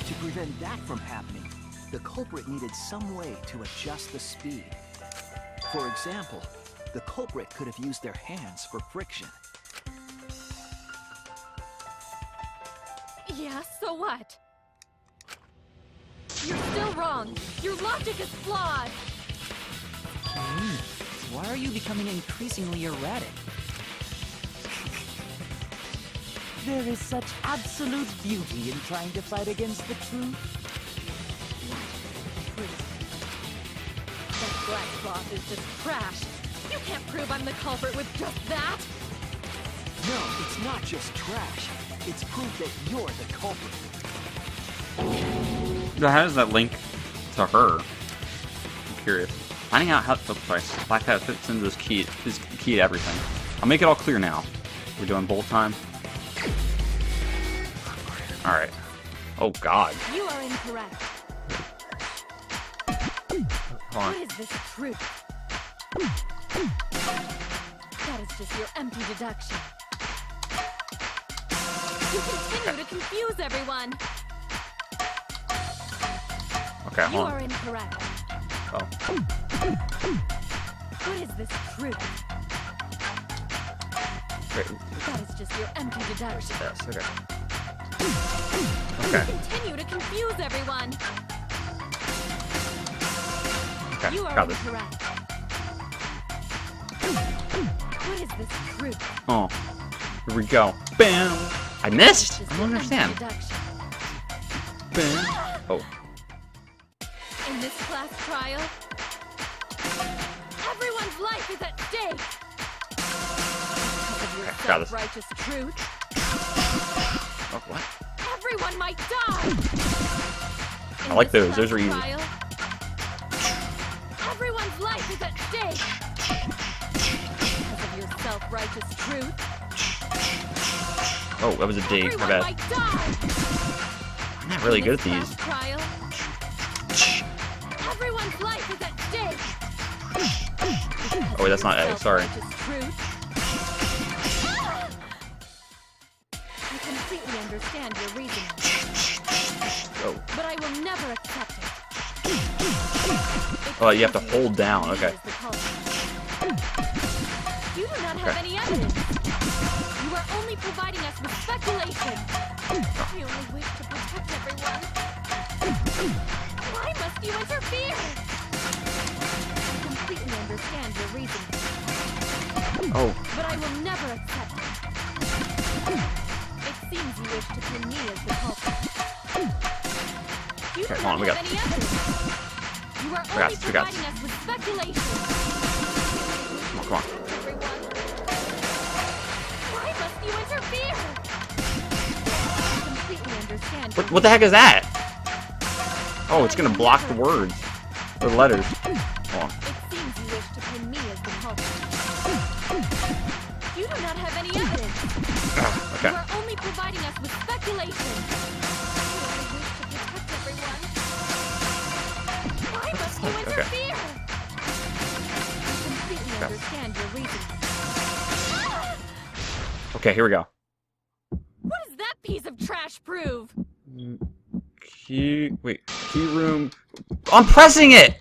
To prevent that from happening, the culprit needed some way to adjust the speed. For example, the culprit could have used their hands for friction. Yeah, so what? You're still wrong. Your logic is flawed. Why are you becoming increasingly erratic? There is such absolute beauty in trying to fight against the truth. That black cloth is just trash. You can't prove I'm the culprit with just that. No, it's not just trash. It's proof that you're the culprit. How does that link to her? I'm curious. Finding out how Black Hat fits into this key is key to everything. I'll make it all clear now. We're doing bolt time. Alright. Oh god. You are incorrect. Hold on. What is this truth? That is just your empty deduction. You continue to confuse everyone. Okay, You hold are on. incorrect. Oh. What is this truth? Wait. That is just your empty deduction. Yes, okay. You Okay. continue to confuse everyone. Okay, You are got this. incorrect. What is this truth? Oh. Here we go. Bam! I missed! That is I don't just your understand. empty deduction. Bam! Oh. In this class trial, everyone's life is at stake. Because of your got this. self-righteous truth. Oh, what? Everyone might die! I like those. Those are easy. Trial, everyone's life is at stake! Because of your self-righteous truth. Oh, that was a D. My Everyone bad. might die! I'm not really In good at this these. last trial, everyone's life is at stake! Oh, wait, that's not A. Sorry. Self-righteous truth. I completely understand your reasoning. Oh. But I will never accept it. Oh, you have to hold down. Okay. You do not have any evidence. You are only providing us with speculation. We only wish to protect everyone. Why must you interfere? I completely understand your reasoning. Oh. But I will never accept it. It seems you wish to pin me as the culprit. You Okay, do hold on, not we have got any evidence. You are We got only this, we got providing us with speculation. Come on. Everyone. Why must you interfere? I completely understand. What the heck is that? Oh, it's gonna block the words. The letters. Hold on. It seems you wish to pin me as the culprit. You do not have any evidence. Okay. You are only providing us with speculation. You only wish to protect everyone. Why must you interfere? I completely understand your reasoning. Okay, here we go. What does that piece of trash prove? Key room. I'm pressing it!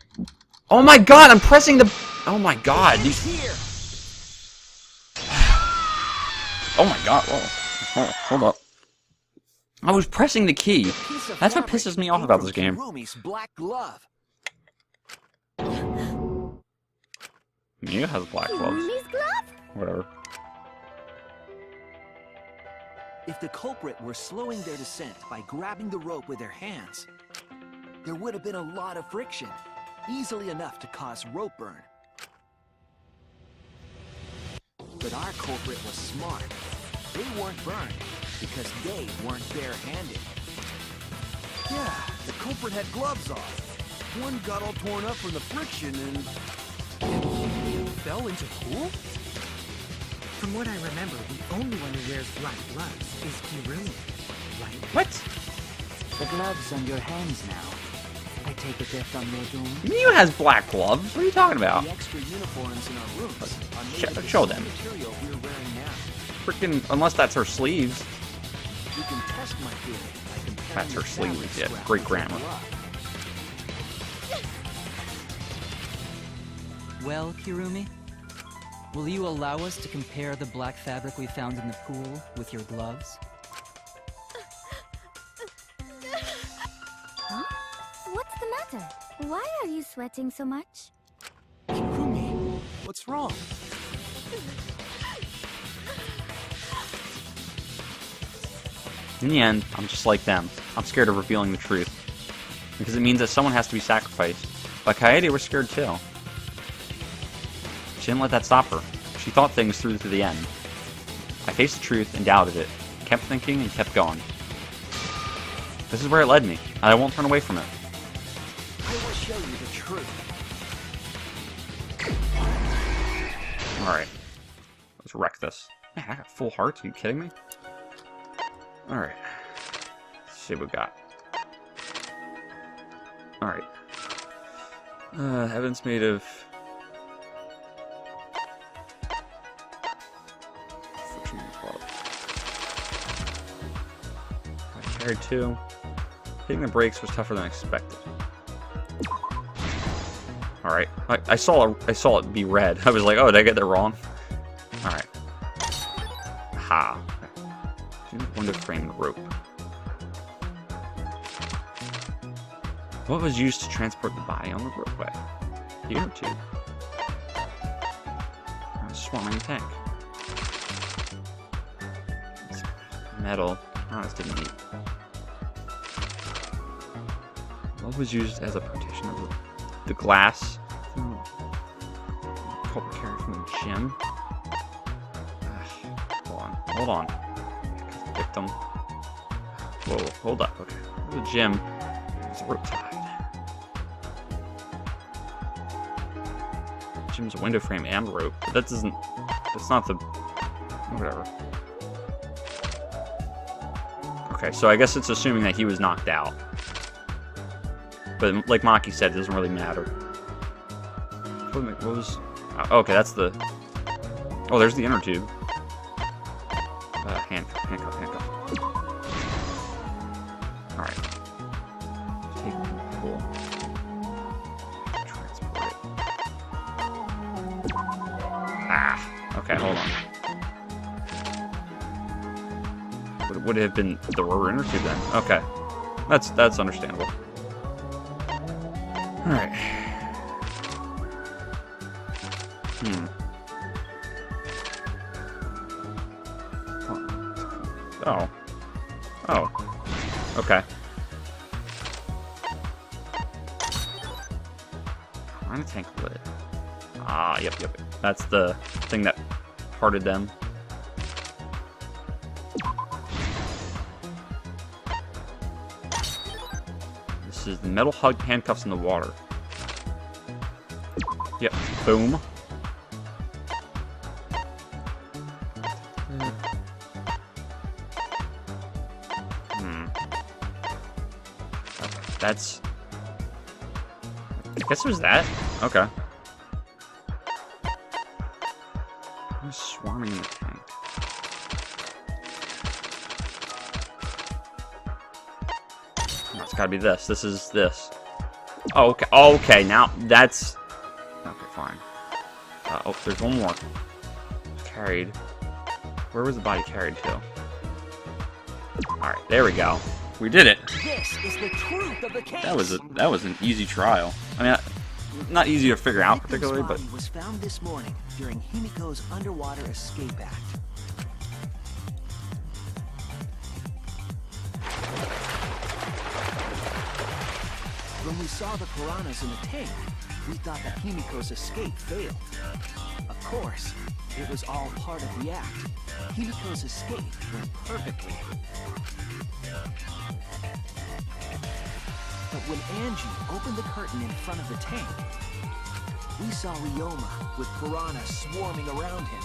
Oh my god, I'm pressing the... Oh my god, these... Oh my god, whoa. Hold up. I was pressing the key. That's what pisses me off about this game. Kirumi's black glove. Mia has black gloves. Kirumi's glove? Whatever. If the culprit were slowing their descent by grabbing the rope with their hands, there would have been a lot of friction, easily enough to cause rope burn. But our culprit was smart. They weren't burned because they weren't bare-handed. Yeah, the culprit had gloves on. One got all torn up from the friction and... Fell into pool? From what I remember, the only one who wears black gloves is Kirumi, right? What? The gloves on your hands now. I take it they're from your doom? Mew has black gloves. What are you talking about? The extra uniforms in our rooms are made of the Show same them. material we're wearing now. Freaking, unless that's her sleeves. You can test my theory by comparing That's her the fabric sleeves, yeah. scrap Great with grammar. the glove. Well, Kirumi? Will you allow us to compare the black fabric we found in the pool with your gloves? Huh? What's the matter? Why are you sweating so much? Kirumi, what's wrong? In the end, I'm just like them. I'm scared of revealing the truth. Because it means that someone has to be sacrificed. But Kaede was scared too. She didn't let that stop her. She thought things through to the end. I faced the truth and doubted it. Kept thinking and kept going. This is where it led me, and I won't turn away from it. I will show you the truth. Alright. Let's wreck this. Man, I got full hearts. Are you kidding me? Alright. Let's see what we got. Alright. Evidence made of... I carried 2. Hitting the brakes was tougher than expected. Alright. I saw it be red. I was like, oh, did I get that wrong? Alright. Ha. Window frame rope. What was used to transport the body on the ropeway? The inner tube. A swarming tank. It's metal. Oh, this didn't need. What was used as a partition of the glass? Culprit carried from the gym. Hold on. Victim. Whoa, hold up. Okay. The gym. There's a rope tied. Gym's a window frame and rope, but that doesn't. That's not the. Whatever. Okay, so I guess it's assuming that he was knocked out. But like Maki said, it doesn't really matter. What was... Oh, okay, that's the... Oh, there's the inner tube. Handcuff. Alright. Take the pull. Transport it. Ah. Okay, hold on. Would it have been the rubber inner tube then? Okay. That's understandable. Alright. Oh. Okay. Piranha tank lid. Ah, yep. That's the thing that parted them. This is the metal hug handcuffs in the water. Yep. Boom. That's... I guess it was that? Okay. Who's swarming in the tank? Oh, it's gotta be this. This is this. Oh, okay. Oh, okay, now that's... Okay, fine. Oh, there's one more. Carried. Where was the body carried to? Alright, there we go. We did it. This is the truth of the case. That was an easy trial. I mean, not easy to figure out particularly, but body was found this morning during Himiko's underwater escape act. When we saw the piranhas in the tank, we thought that Himiko's escape failed. Of course, it was all part of the act. Himiko's escape went perfectly. But when Angie opened the curtain in front of the tank, we saw Ryoma with piranhas swarming around him.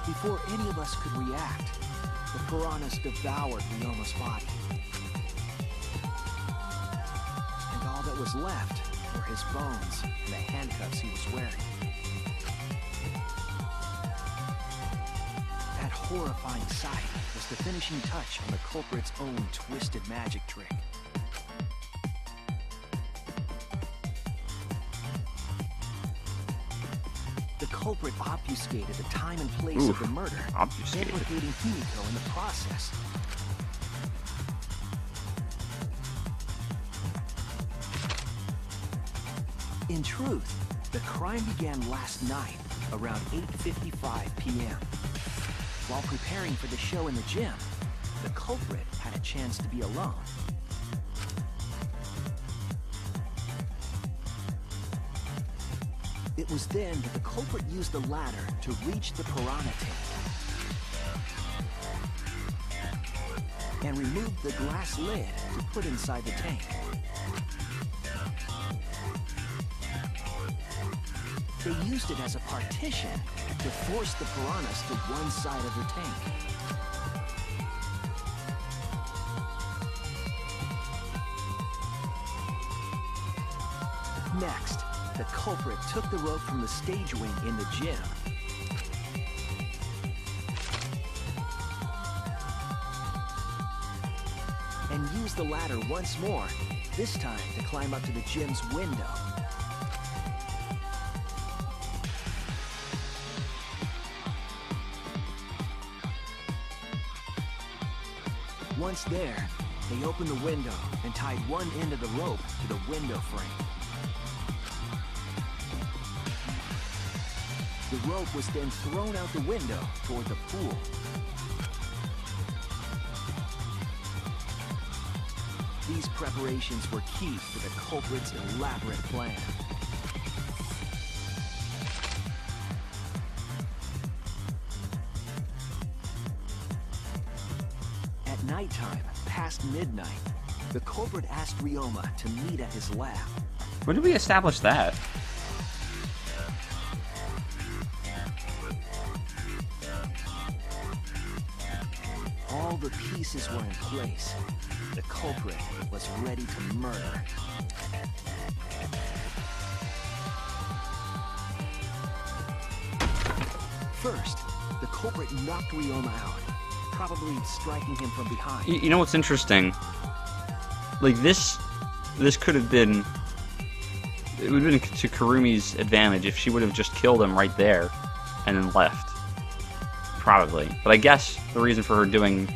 Before any of us could react, the piranhas devoured Ryoma's body. And all that was left were his bones and the handcuffs he was wearing. That horrifying sight was the finishing touch on the culprit's own twisted magic trick. The culprit obfuscated the time and place of the murder, implicating Himiko in the process. In truth, the crime began last night around 8:55 p.m. While preparing for the show in the gym, the culprit had a chance to be alone. It was then that the culprit used the ladder to reach the piranha tank and removed the glass lid to put inside the tank. They used it as a partition to force the piranhas to one side of the tank. Next, the culprit took the rope from the stage wing in the gym and used the ladder once more, this time to climb up to the gym's window. Once there, they opened the window and tied one end of the rope to the window frame. The rope was then thrown out the window toward the pool. These preparations were key to the culprit's elaborate plan. nighttime, past midnight, the culprit asked Ryoma to meet at his lab. When did we establish that? All the pieces were in place. The culprit was ready to murder. First, the culprit knocked Ryoma out, probably striking him from behind. You know what's interesting? Like this could have been. It would have been to Kurumi's advantage if she would have just killed him right there, and then left. Probably, but I guess the reason for her doing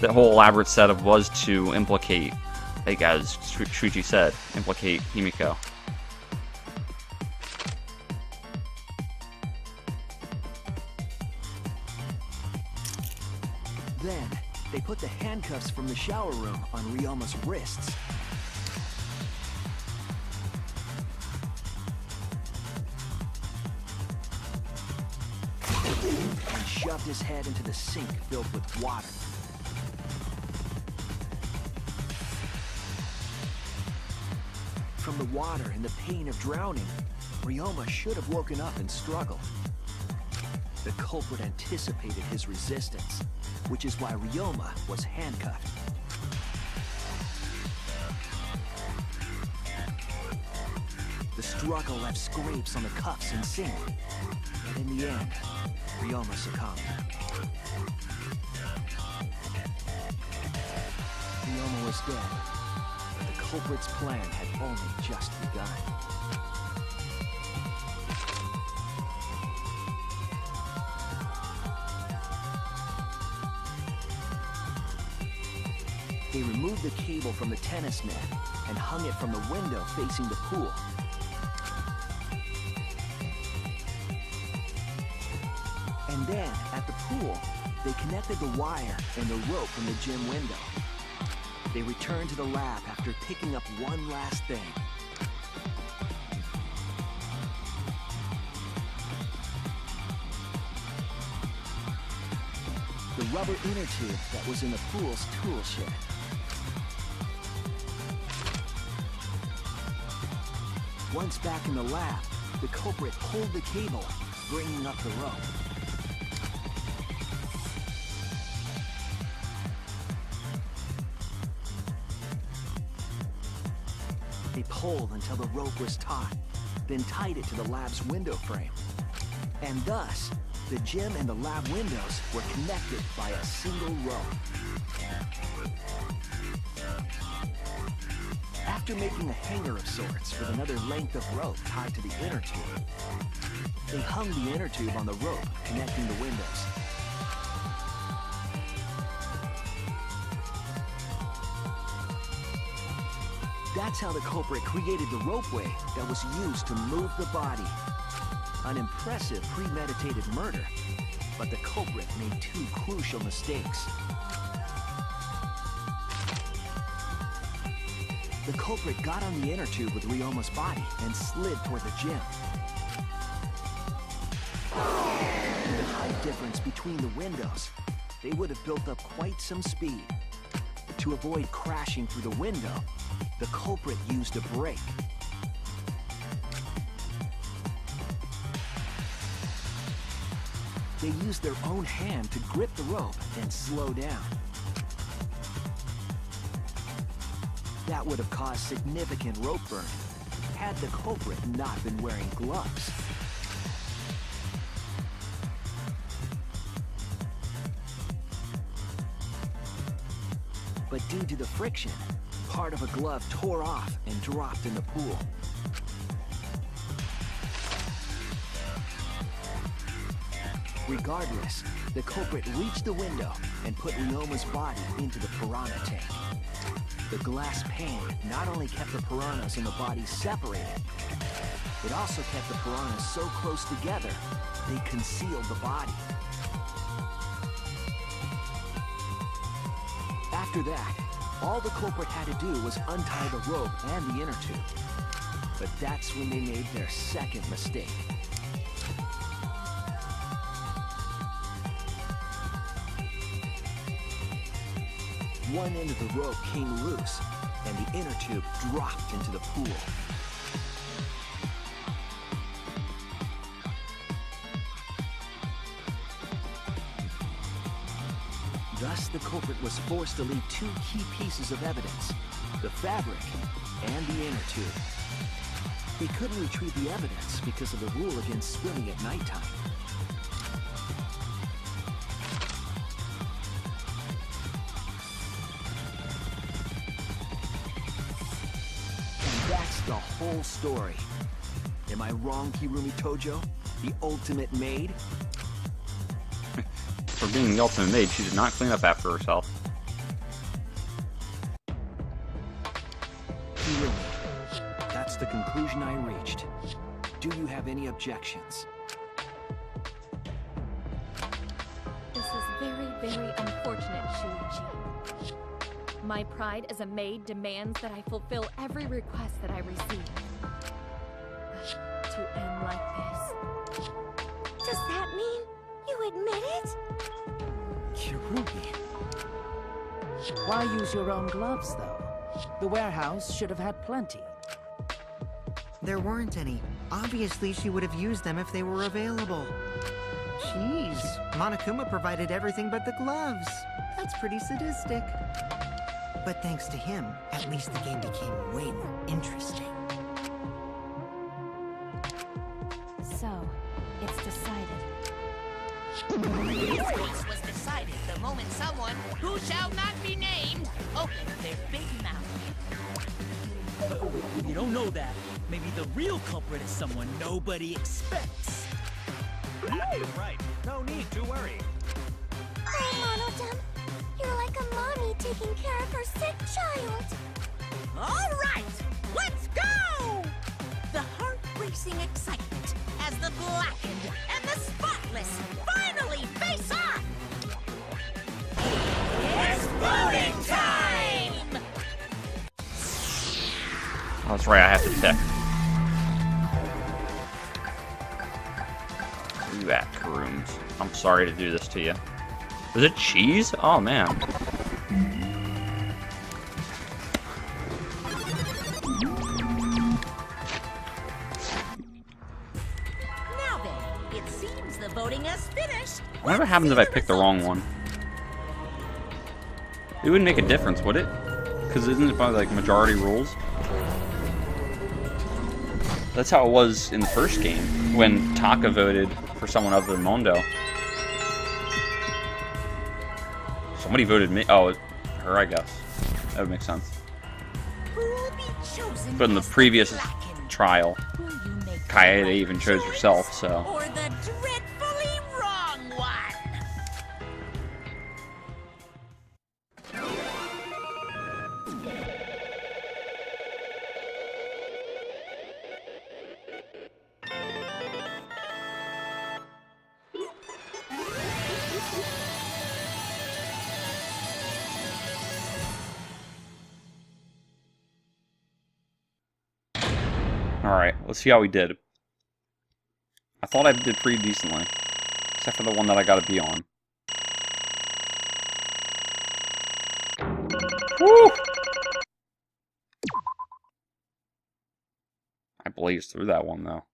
that whole elaborate setup was to implicate, like as Shuichi said, implicate Himiko. Then, they put the handcuffs from the shower room on Ryoma's wrists. And shoved his head into the sink filled with water. From the water and the pain of drowning, Ryoma should have woken up and struggled. The culprit anticipated his resistance, which is why Ryoma was handcuffed. The struggle left scrapes on the cuffs and sink, but in the end, Ryoma succumbed. Ryoma was dead, but the culprit's plan had only just begun. They removed the cable from the tennis net and hung it from the window facing the pool. And then, at the pool, they connected the wire and the rope from the gym window. They returned to the lab after picking up one last thing. The rubber inner tube that was in the pool's tool shed. Once back in the lab, the culprit pulled the cable, bringing up the rope. They pulled until the rope was taut, then tied it to the lab's window frame. And thus, the gym and the lab windows were connected by a single rope. After making a hanger of sorts with another length of rope tied to the inner tube, they hung the inner tube on the rope connecting the windows. That's how the culprit created the ropeway that was used to move the body. An impressive premeditated murder, but the culprit made two crucial mistakes. The culprit got on the inner tube with Ryoma's body and slid toward the gym. With the height difference between the windows, they would have built up quite some speed. To avoid crashing through the window, the culprit used a brake. They used their own hand to grip the rope and slow down. That would have caused significant rope burn had the culprit not been wearing gloves. But due to the friction, part of a glove tore off and dropped in the pool. Regardless, the culprit reached the window and put Ryoma's body into the piranha tank. The glass pane not only kept the piranhas and the body separated, it also kept the piranhas so close together, they concealed the body. After that, all the culprit had to do was untie the rope and the inner tube. But that's when they made their second mistake. one end of the rope came loose, and the inner tube dropped into the pool. Thus, the culprit was forced to leave two key pieces of evidence, the fabric and the inner tube. He couldn't retrieve the evidence because of the rule against swimming at nighttime. And that's the whole story. Am I wrong, Kirumi Tojo? The ultimate maid? For being the ultimate maid, she did not clean up after herself. Kirumi, that's the conclusion I reached. Do you have any objections? This is very, very unfortunate, Shuichi. My pride as a maid demands that I fulfill every request that I receive. To end like this. Does that mean you admit it? Kirumi. Why use your own gloves, though? The warehouse should have had plenty. There weren't any. Obviously, she would have used them if they were available. Jeez, Monokuma provided everything but the gloves. That's pretty sadistic. But thanks to him, at least the game became way more interesting. So, it's decided. This case was decided the moment someone, who shall not be named, opened their big mouth. You don't know that. Maybe the real culprit is someone nobody expects. That is right. No need to worry. Oh, Monodem, you're like a mommy taking care of her sick child. All right, let's go! The heart-racing excitement as the blackened and the spotless finally face off! It's voting time! Oh, that's right, I have to pick. Where you at, Karooms? I'm sorry to do this to you. Was it cheese? Oh, man. Now then, it seems the voting has finished. Whatever happens if I pick the wrong one? It wouldn't make a difference, would it? Because isn't it probably like majority rules? That's how it was in the first game, when Taka voted for someone other than Mondo. Somebody voted me. Oh, her, I guess. That would make sense. But in the previous trial, Kaede even chose herself, so. Or the dreadfully wrong one. Alright, let's see how we did. I thought I did pretty decently. Except for the one that I gotta be on. Woo! I blazed through that one, though.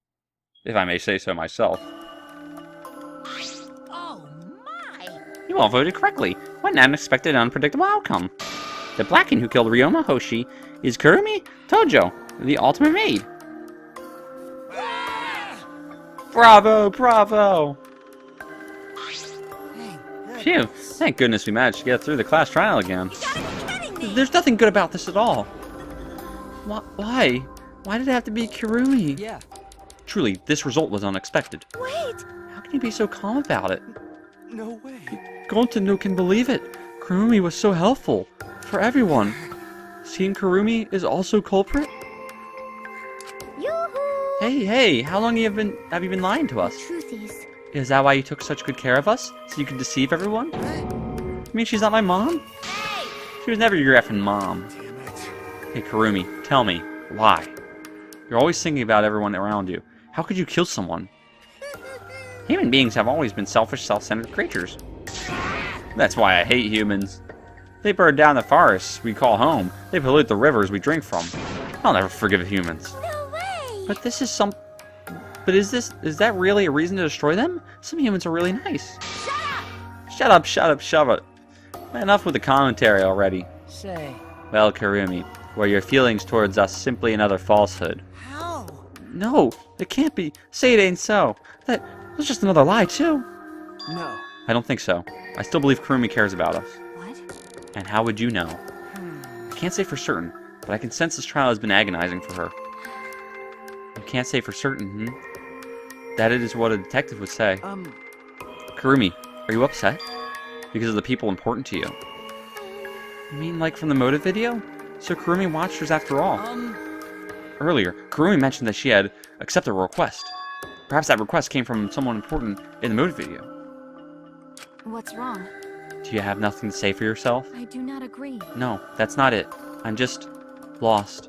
If I may say so myself. Oh my! You all voted correctly. What an unexpected, unpredictable outcome. The Blackened who killed Ryoma Hoshi is Kirumi Tojo, the ultimate maid. Bravo, bravo! Phew, thank goodness we managed to get through the class trial again. There's nothing good about this at all. Why? Why did it have to be Kirumi? Yeah. Truly, this result was unexpected. Wait! How can you be so calm about it? No way. Gonta can believe it. Kirumi was so helpful. For everyone. Seeing Kirumi is also culprit? Yoo-hoo! Hey, how long have you been lying to us? Truth Is that why you took such good care of us? So you could deceive everyone? You mean she's not my mom? Hey! She was never your effing mom. Hey, Kirumi, tell me, why? You're always thinking about everyone around you. How could you kill someone? Human beings have always been selfish, self-centered creatures. That's why I hate humans. They burn down the forests we call home. They pollute the rivers we drink from. I'll never forgive humans. No way! But this is some... But is that really a reason to destroy them? Some humans are really nice. Shut up, shut up, shut up. Enough with the commentary already. Say. Well, Karumi, were your feelings towards us simply another falsehood? How? No, it can't be. Say it ain't so. That was just another lie, too. No. I don't think so. I still believe Karumi cares about us. What? And how would you know? I can't say for certain, but I can sense this trial has been agonizing for her. You can't say for certain, That is what a detective would say. Karumi, are you upset? Because of the people important to you? You mean like from the motive video? So Karumi watched hers after all. Earlier, Karumi mentioned that she had accepted a request. Perhaps that request came from someone important in the motive video. What's wrong? Do you have nothing to say for yourself? I do not agree. No, that's not it. I'm just lost.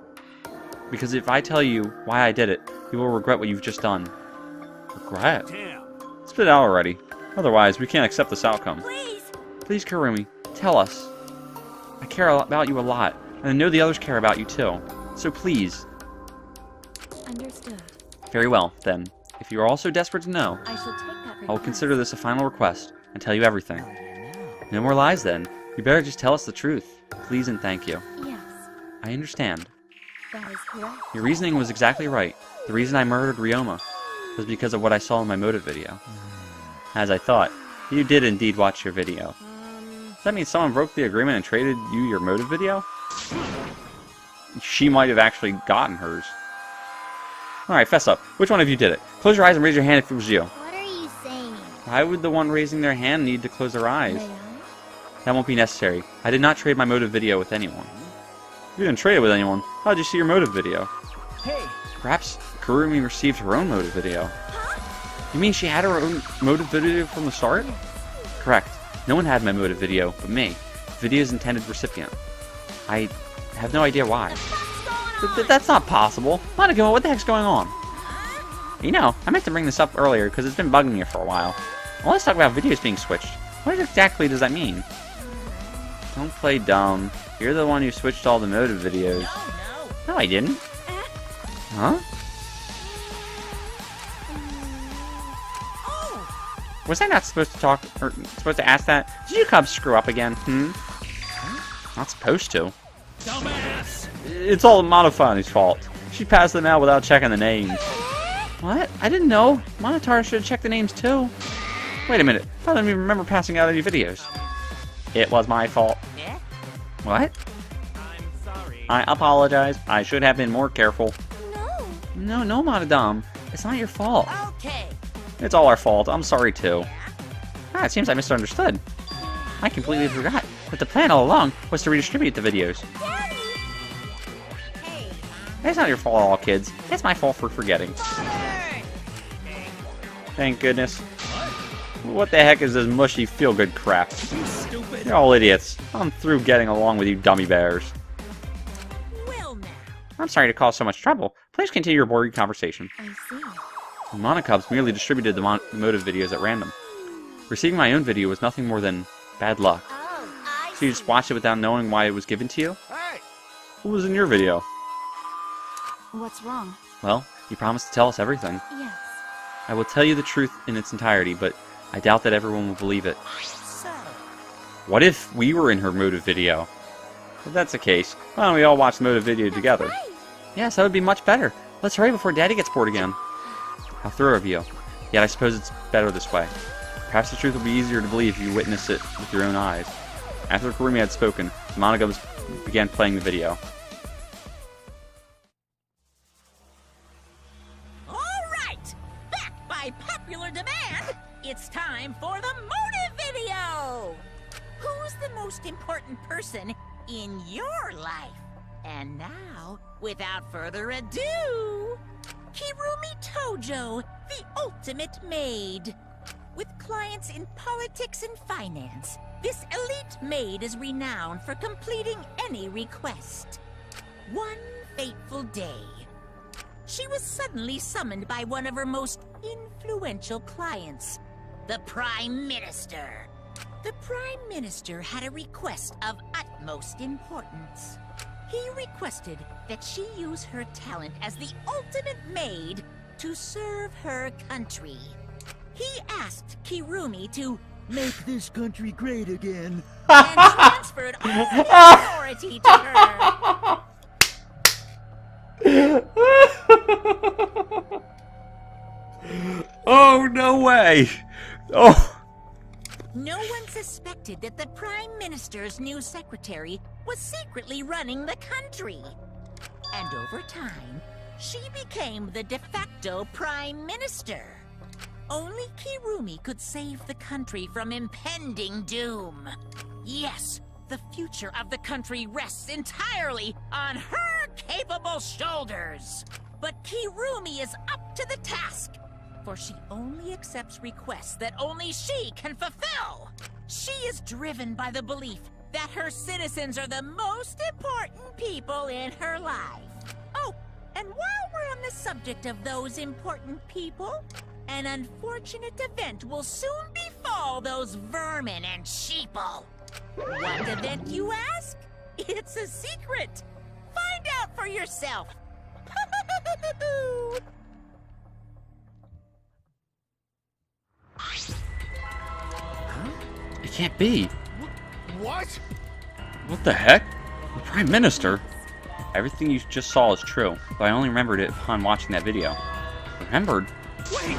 Because if I tell you why I did it, you will regret what you've just done. Regret? Damn. Spit it out already. Otherwise, we can't accept this outcome. Please! Please, Karumi, tell us. I care about you a lot, and I know the others care about you too. So please. Understood. Very well, then. If you are also desperate to know, I shall take that request. I will consider this a final request and tell you everything. No more lies, then. You better just tell us the truth. Please and thank you. Yes, I understand. that is correct. Your reasoning was exactly right. The reason I murdered Ryoma was because of what I saw in my motive video. As I thought, you did indeed watch your video. Does that mean someone broke the agreement and traded you your motive video? She might have actually gotten hers. Alright, fess up. Which one of you did it? Close your eyes and raise your hand if it was you. What are you saying? Why would the one raising their hand need to close their eyes? May I? That won't be necessary. I did not trade my motive video with anyone. You didn't trade it with anyone. How did you see your motive video? Hey! Perhaps Karumi received her own motive video. You mean she had her own motive video from the start? Correct. No one had my motive video but me, the video's intended recipient. I have no idea why. That's not possible. Monica, what the heck's going on? You know, I meant to bring this up earlier because it's been bugging me for a while. Well, let's talk about videos being switched. What exactly does that mean? Don't play dumb. You're the one who switched all the motive videos. No, I didn't. Huh? Was I not supposed to talk, or supposed to ask that? Did you cubs screw up again? Not supposed to. Dumbass! It's all Monofani's fault. She passed them out without checking the names. What? I didn't know. Monotar should have checked the names too. Wait a minute. I don't even remember passing out any videos. It was my fault. What? I'm sorry. I apologize. I should have been more careful. No. No, Monodam. It's not your fault. Okay. It's all our fault. I'm sorry too. It seems I misunderstood. I completely forgot that the plan all along was to redistribute the videos. Daddy! It's not your fault at all, kids. It's my fault for forgetting. Thank goodness. What the heck is this mushy feel-good crap? You stupid. You're all idiots. I'm through getting along with you dummy bears. Well now. I'm sorry to cause so much trouble. Please continue your boring conversation. I see. Monocubs merely distributed the motive videos at random. Receiving my own video was nothing more than bad luck. Oh, I So you just watched it without knowing why it was given to you? Hey! What was in your video? What's wrong? Well, you promised to tell us everything. Yes. I will tell you the truth in its entirety, but I doubt that everyone will believe it. So, What if we were in her motive video? If that's the case, why don't we all watch the motive video together? Yes, that would be much better. Let's hurry before Daddy gets bored again. How thorough of you. Yet I suppose it's better this way. Perhaps the truth will be easier to believe if you witness it with your own eyes. After Karumi had spoken, the Monogubs began playing the video. all right. Back by popular demand, it's time for the motive video. Who's the most important person in your life? And now, without further ado, Kirumi Tojo, the ultimate maid. With clients in politics and finance, this elite maid is renowned for completing any request. One fateful day, she was suddenly summoned by one of her most influential clients, the Prime Minister. The Prime Minister had a request of utmost importance. He requested that she use her talent as the ultimate maid to serve her country. He asked Kirumi to make this country great again and transferred all the authority to her. Oh, no way! Oh! No one suspected that the Prime Minister's new secretary was secretly running the country. And over time, she became the de facto Prime Minister. Only Kirumi could save the country from impending doom. Yes, the future of the country rests entirely on her capable shoulders. But Kirumi is up to the task, for she only accepts requests that only she can fulfill. She is driven by the belief that her citizens are the most important people in her life. Oh, and while we're on the subject of those important people, an unfortunate event will soon befall those vermin and sheeple. What event, you ask? It's a secret. Find out for yourself. It can't be. What? What the heck? The Prime Minister? Everything you just saw is true, but I only remembered it upon watching that video. Remembered? Wait!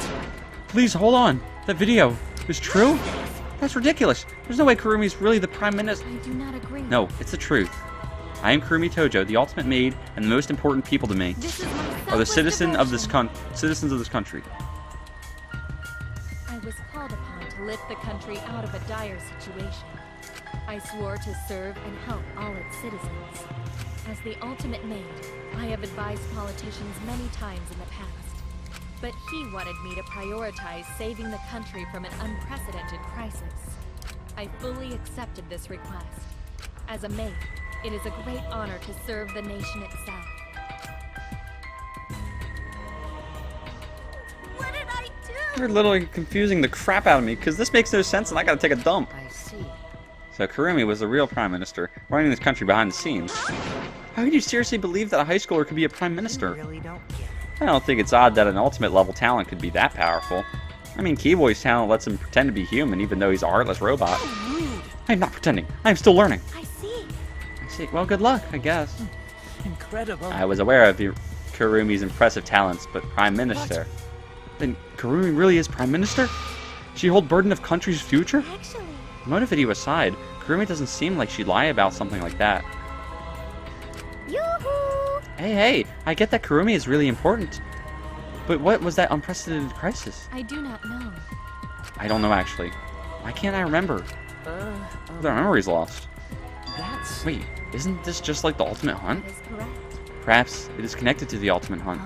Please, hold on. That video is true? That's ridiculous. There's no way Kurumi's really the Prime Minister. I do not agree. No, it's the truth. I am Kurumi Tojo, the ultimate maid, and the most important people to me This is my are the selfless citizens of this country. I was called upon to lift the country out of a dire situation. I swore to serve and help all its citizens. As the ultimate maid, I have advised politicians many times in the past. But he wanted me to prioritize saving the country from an unprecedented crisis. I fully accepted this request. As a maid, it is a great honor to serve the nation itself. What did I do? You're literally confusing the crap out of me, because this makes no sense and I gotta take a dump. I see. So Kurumi was the real Prime Minister, running this country behind the scenes. How could you seriously believe that a high schooler could be a Prime Minister? You really don't get it. I don't think it's odd that an ultimate level talent could be that powerful. I mean, Keyboy's talent lets him pretend to be human even though he's a heartless robot. I'm not pretending. I'm still learning. I see. I see. Well, good luck, I guess. Incredible. I was aware of Kurumi's impressive talents, but Prime Minister? Then Kurumi really is Prime Minister? She hold burden of country's future? Actually, Motive video aside, Kurumi doesn't seem like she'd lie about something like that. yoo-hoo! Hey, I get that Kurumi is really important. But what was that unprecedented crisis? I do not know. I don't know, actually. Why can't I remember? The memory's lost. That's... Wait, isn't this just like the Ultimate Hunt? That is correct. Perhaps it is connected to the Ultimate Hunt.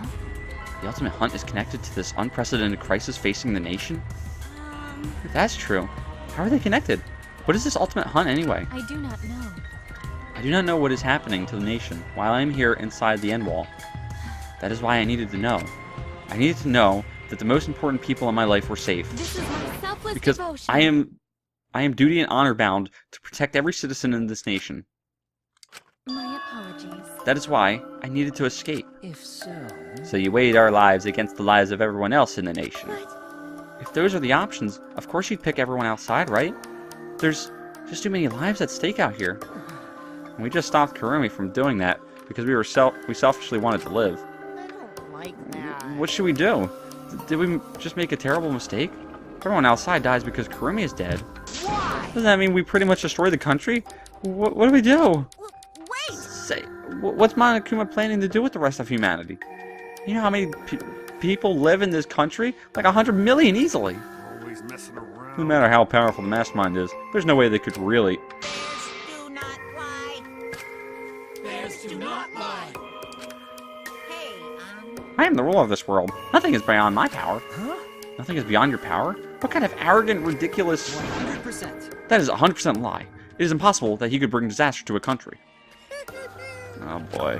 The Ultimate Hunt is connected to this unprecedented crisis facing the nation? If that's true, how are they connected? What is this Ultimate Hunt anyway? I do not know. I do not know what is happening to the nation while I am here inside the end wall. That is why I needed to know. I needed to know that the most important people in my life were safe. This is my selfless Because devotion. I am duty and honor bound to protect every citizen in this nation. My apologies. That is why I needed to escape. If so... So you weighed our lives against the lives of everyone else in the nation. What? If those are the options, of course you'd pick everyone outside, right? There's just too many lives at stake out here. And we just stopped Kurumi from doing that because we selfishly wanted to live. I don't like that. What should we do? Did we just make a terrible mistake? Everyone outside dies because Kurumi is dead. Why? Doesn't that mean we pretty much destroy the country? What do we do? Wait! Say, what's Monokuma planning to do with the rest of humanity? You know how many people live in this country? Like 100 million easily. Always messing around. No matter how powerful the mastermind is, there's no way they could really... Do not lie. Bears do not lie. Hey, I am the ruler of this world. Nothing is beyond my power. Huh? Nothing is beyond your power? What kind of arrogant, ridiculous... 100%. That is a 100% lie. It is impossible that he could bring disaster to a country. Oh boy.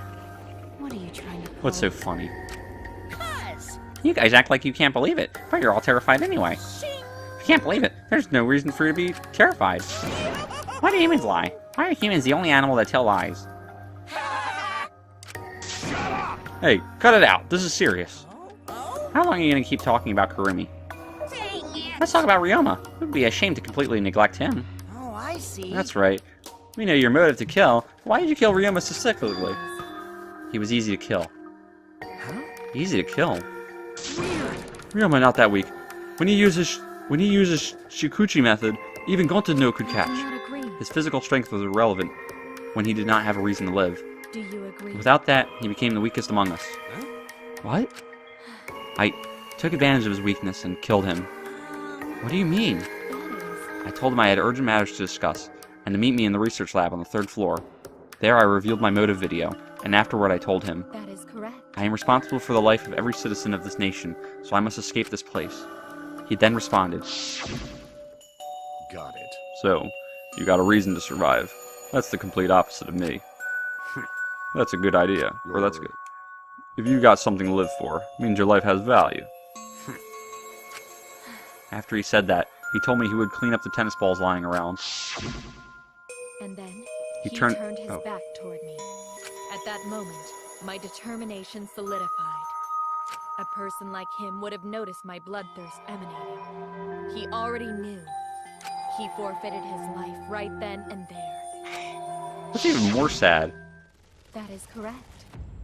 What are you trying to What's so funny? cuz. You guys act like you can't believe it, but you're all terrified anyway. Shing. can't believe it. There's no reason for you to be terrified. Why do humans lie? Why are humans the only animal that tell lies? Hey, cut it out. This is serious. How long are you going to keep talking about Kurumi? Let's talk about Ryoma. It would be a shame to completely neglect him. Oh, I see. That's right. We know your motive to kill. Why did you kill Ryoma specifically? He was easy to kill. Huh? Easy to kill? Ryoma not that weak. When he uses Shikuchi method, even Gonta could catch. His physical strength was irrelevant when he did not have a reason to live. Do you agree? Without that, he became the weakest among us. Huh? What? I took advantage of his weakness and killed him. What do you mean? I told him I had urgent matters to discuss, and to meet me in the research lab on the 3rd floor. There I revealed my motive video, and afterward I told him, That is correct. I am responsible for the life of every citizen of this nation, so I must escape this place. He then responded, Got it. So, you got a reason to survive. That's the complete opposite of me. That's a good idea, or that's good. If you got something to live for, it means your life has value. After he said that, he told me he would clean up the tennis balls lying around. And then He he turned- turned his oh. back toward me. At that moment, my determination solidified. A person like him would have noticed my bloodthirst emanating. He already knew. He forfeited his life right then and there. What's even more sad? That is correct.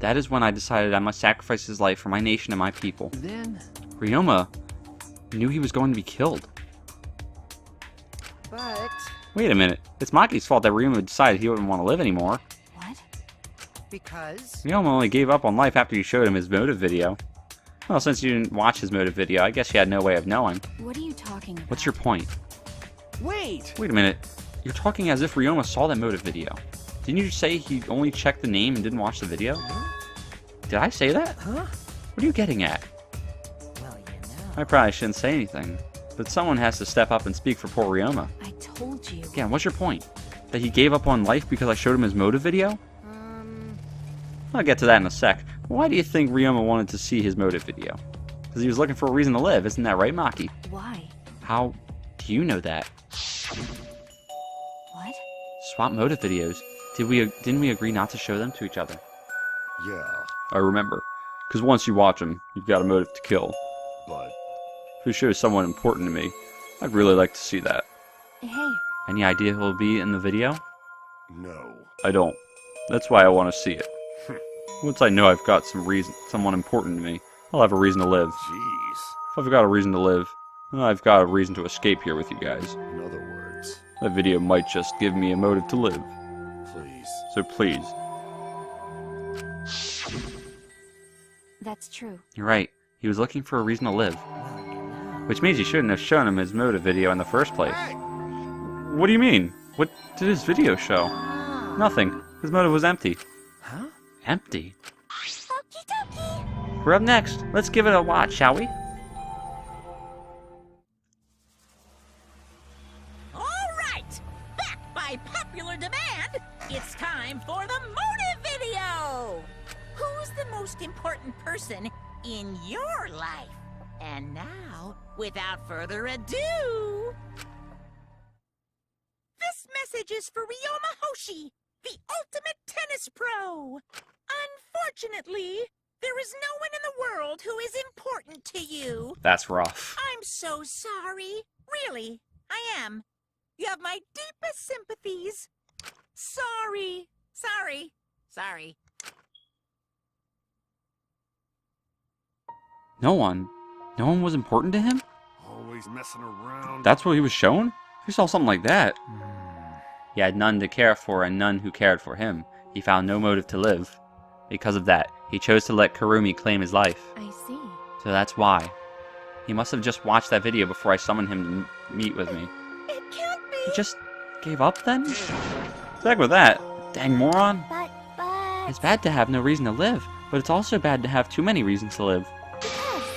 That is when I decided I must sacrifice his life for my nation and my people. Then, Ryoma knew he was going to be killed. but... Wait a minute. It's Maki's fault that Ryoma decided he wouldn't want to live anymore. What? Because... Ryoma only gave up on life after you showed him his motive video. Well, since you didn't watch his motive video, I guess you had no way of knowing. What are you talking about? What's your point? Wait! Wait a minute. You're talking as if Ryoma saw that motive video. Didn't you say he only checked the name and didn't watch the video? Did I say that? Huh? What are you getting at? Well, you know... I probably shouldn't say anything, but someone has to step up and speak for poor Ryoma. I told you. Again, what's your point? That he gave up on life because I showed him his motive video? I'll get to that in a sec. Why do you think Ryoma wanted to see his motive video? Because he was looking for a reason to live, isn't that right, Maki? Why? How do you know that? What? Swap motive videos. Didn't we agree not to show them to each other? Yeah, I remember. Because once you watch them, you've got a motive to kill. but If it shows someone important to me, I'd really like to see that. Hey, Any idea who will be in the video? no. I don't. That's why I want to see it. Once I know I've got someone important to me, I'll have a reason to live. Jeez. If I've got a reason to live, then I've got a reason to escape here with you guys. In other words, That video might just give me a motive to live. please. So please. that's true. You're right. He was looking for a reason to live. Well, you know... Which means you shouldn't have shown him his motive video in the first place. Hey! What do you mean? What did his video show? Nothing. His motive was empty. Huh? Empty? Okie dokie. We're up next. Let's give it a watch, shall we? All right! Back by popular demand, it's time for the motive video! Who's the most important person in your life? And now, without further ado... This message is for Ryoma Hoshi, the ultimate tennis pro! Unfortunately, there is no one in the world who is important to you. That's rough. I'm so sorry. Really, I am. You have my deepest sympathies. Sorry. Sorry. Sorry. No one was important to him? Always messing around. That's what he was shown? If he saw something like that. He had none to care for and none who cared for him. He found no motive to live. Because of that, he chose to let Kurumi claim his life. I see. So that's why. He must have just watched that video before I summoned him to meet with me. It can't be. He just gave up then? Back with that. Dang moron. But... It's bad to have no reason to live, but it's also bad to have too many reasons to live. Yes.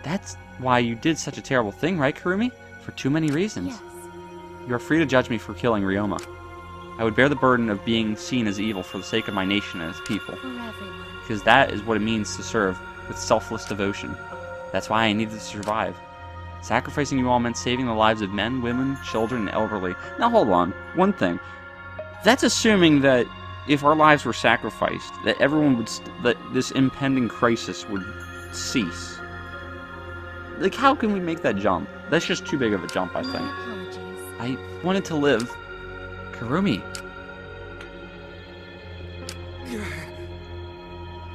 That's why you did such a terrible thing, right, Kurumi? For too many reasons. Yes. You are free to judge me for killing Ryoma. I would bear the burden of being seen as evil for the sake of my nation and its people. For everyone. Because that is what it means to serve with selfless devotion. That's why I needed to survive. Sacrificing you all meant saving the lives of men, women, children, and elderly. Now hold on. One thing. That's assuming that if our lives were sacrificed, that everyone would, that this impending crisis would cease. Like, how can we make that jump? That's just too big of a jump, I think. My apologies. I wanted to live. Kurumi.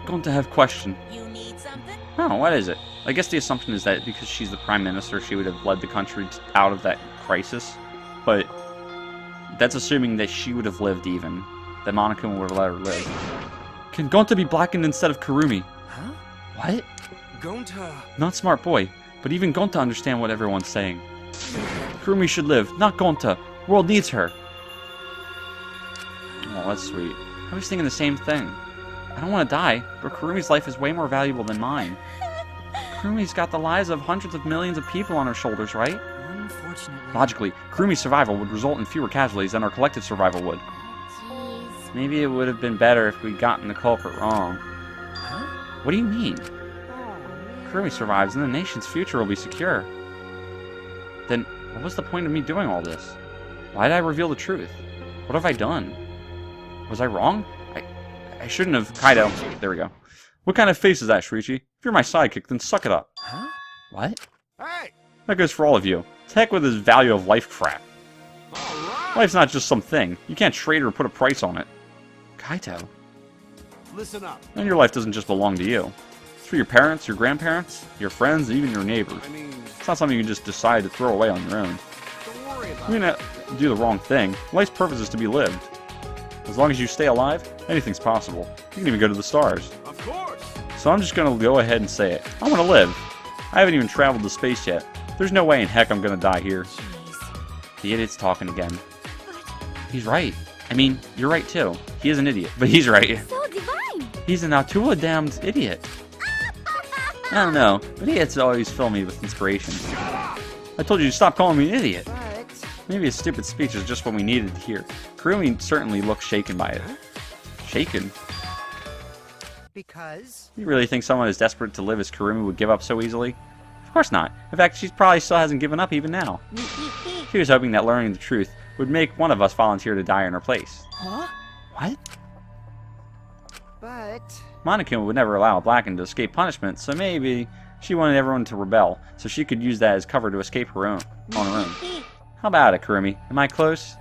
Going to have question. You need something? Oh, what is it? I guess the assumption is that because she's the prime minister, she would have led the country out of that crisis. But that's assuming that she would have lived even. That Monica would have let her live. Can Gonta be blackened instead of Kurumi? Huh? What? Gonta. Not smart boy, but even Gonta understands what everyone's saying. Kurumi should live, not Gonta. World needs her. Oh, that's sweet. I was thinking the same thing. I don't want to die, but Kurumi's life is way more valuable than mine. Kurumi's got the lives of hundreds of millions of people on her shoulders, right? Unfortunately. Logically, Kurumi's survival would result in fewer casualties than our collective survival would. Jeez. Maybe it would have been better if we'd gotten the culprit wrong. Huh? What do you mean? Kurumi survives and the nation's future will be secure. Then, what was the point of me doing all this? Why did I reveal the truth? What have I done? Was I wrong? I shouldn't have... Kaido. There we go. What kind of face is that, Shuichi? If you're my sidekick, then suck it up. Huh? What? Hey! That goes for all of you. To heck with this value of life crap. All right! Life's not just some thing. You can't trade or put a price on it. Kaito. Listen up. And your life doesn't just belong to you. It's for your parents, your grandparents, your friends, and even your neighbors. I mean, It's not something you can just decide to throw away on your own. don't worry about You may not do the wrong thing. Life's purpose is to be lived. As long as you stay alive, anything's possible. You can even go to the stars. it. Of course! So I'm just gonna go ahead and say it. I want to live. I haven't even traveled to space yet. There's no way in heck I'm gonna die here. Jeez. The idiot's talking again. He's right. I mean, you're right too. He is an idiot, but he's right. So divine. He's an Autula damned idiot. I don't know, but idiots always fill me with inspiration. I told you to stop calling me an idiot. But Maybe his stupid speech is just what we needed to hear. Kurumi certainly looks shaken by it. Shaken? Because? You really think someone as desperate to live as Kurumi would give up so easily? Of course not. In fact, she probably still hasn't given up even now. She was hoping that learning the truth would make one of us volunteer to die in her place. Huh? What? But... Monica would never allow a Blackened to escape punishment, so maybe she wanted everyone to rebel, so she could use that as cover to escape her own, on her own. How about it, Kurumi? Am I close?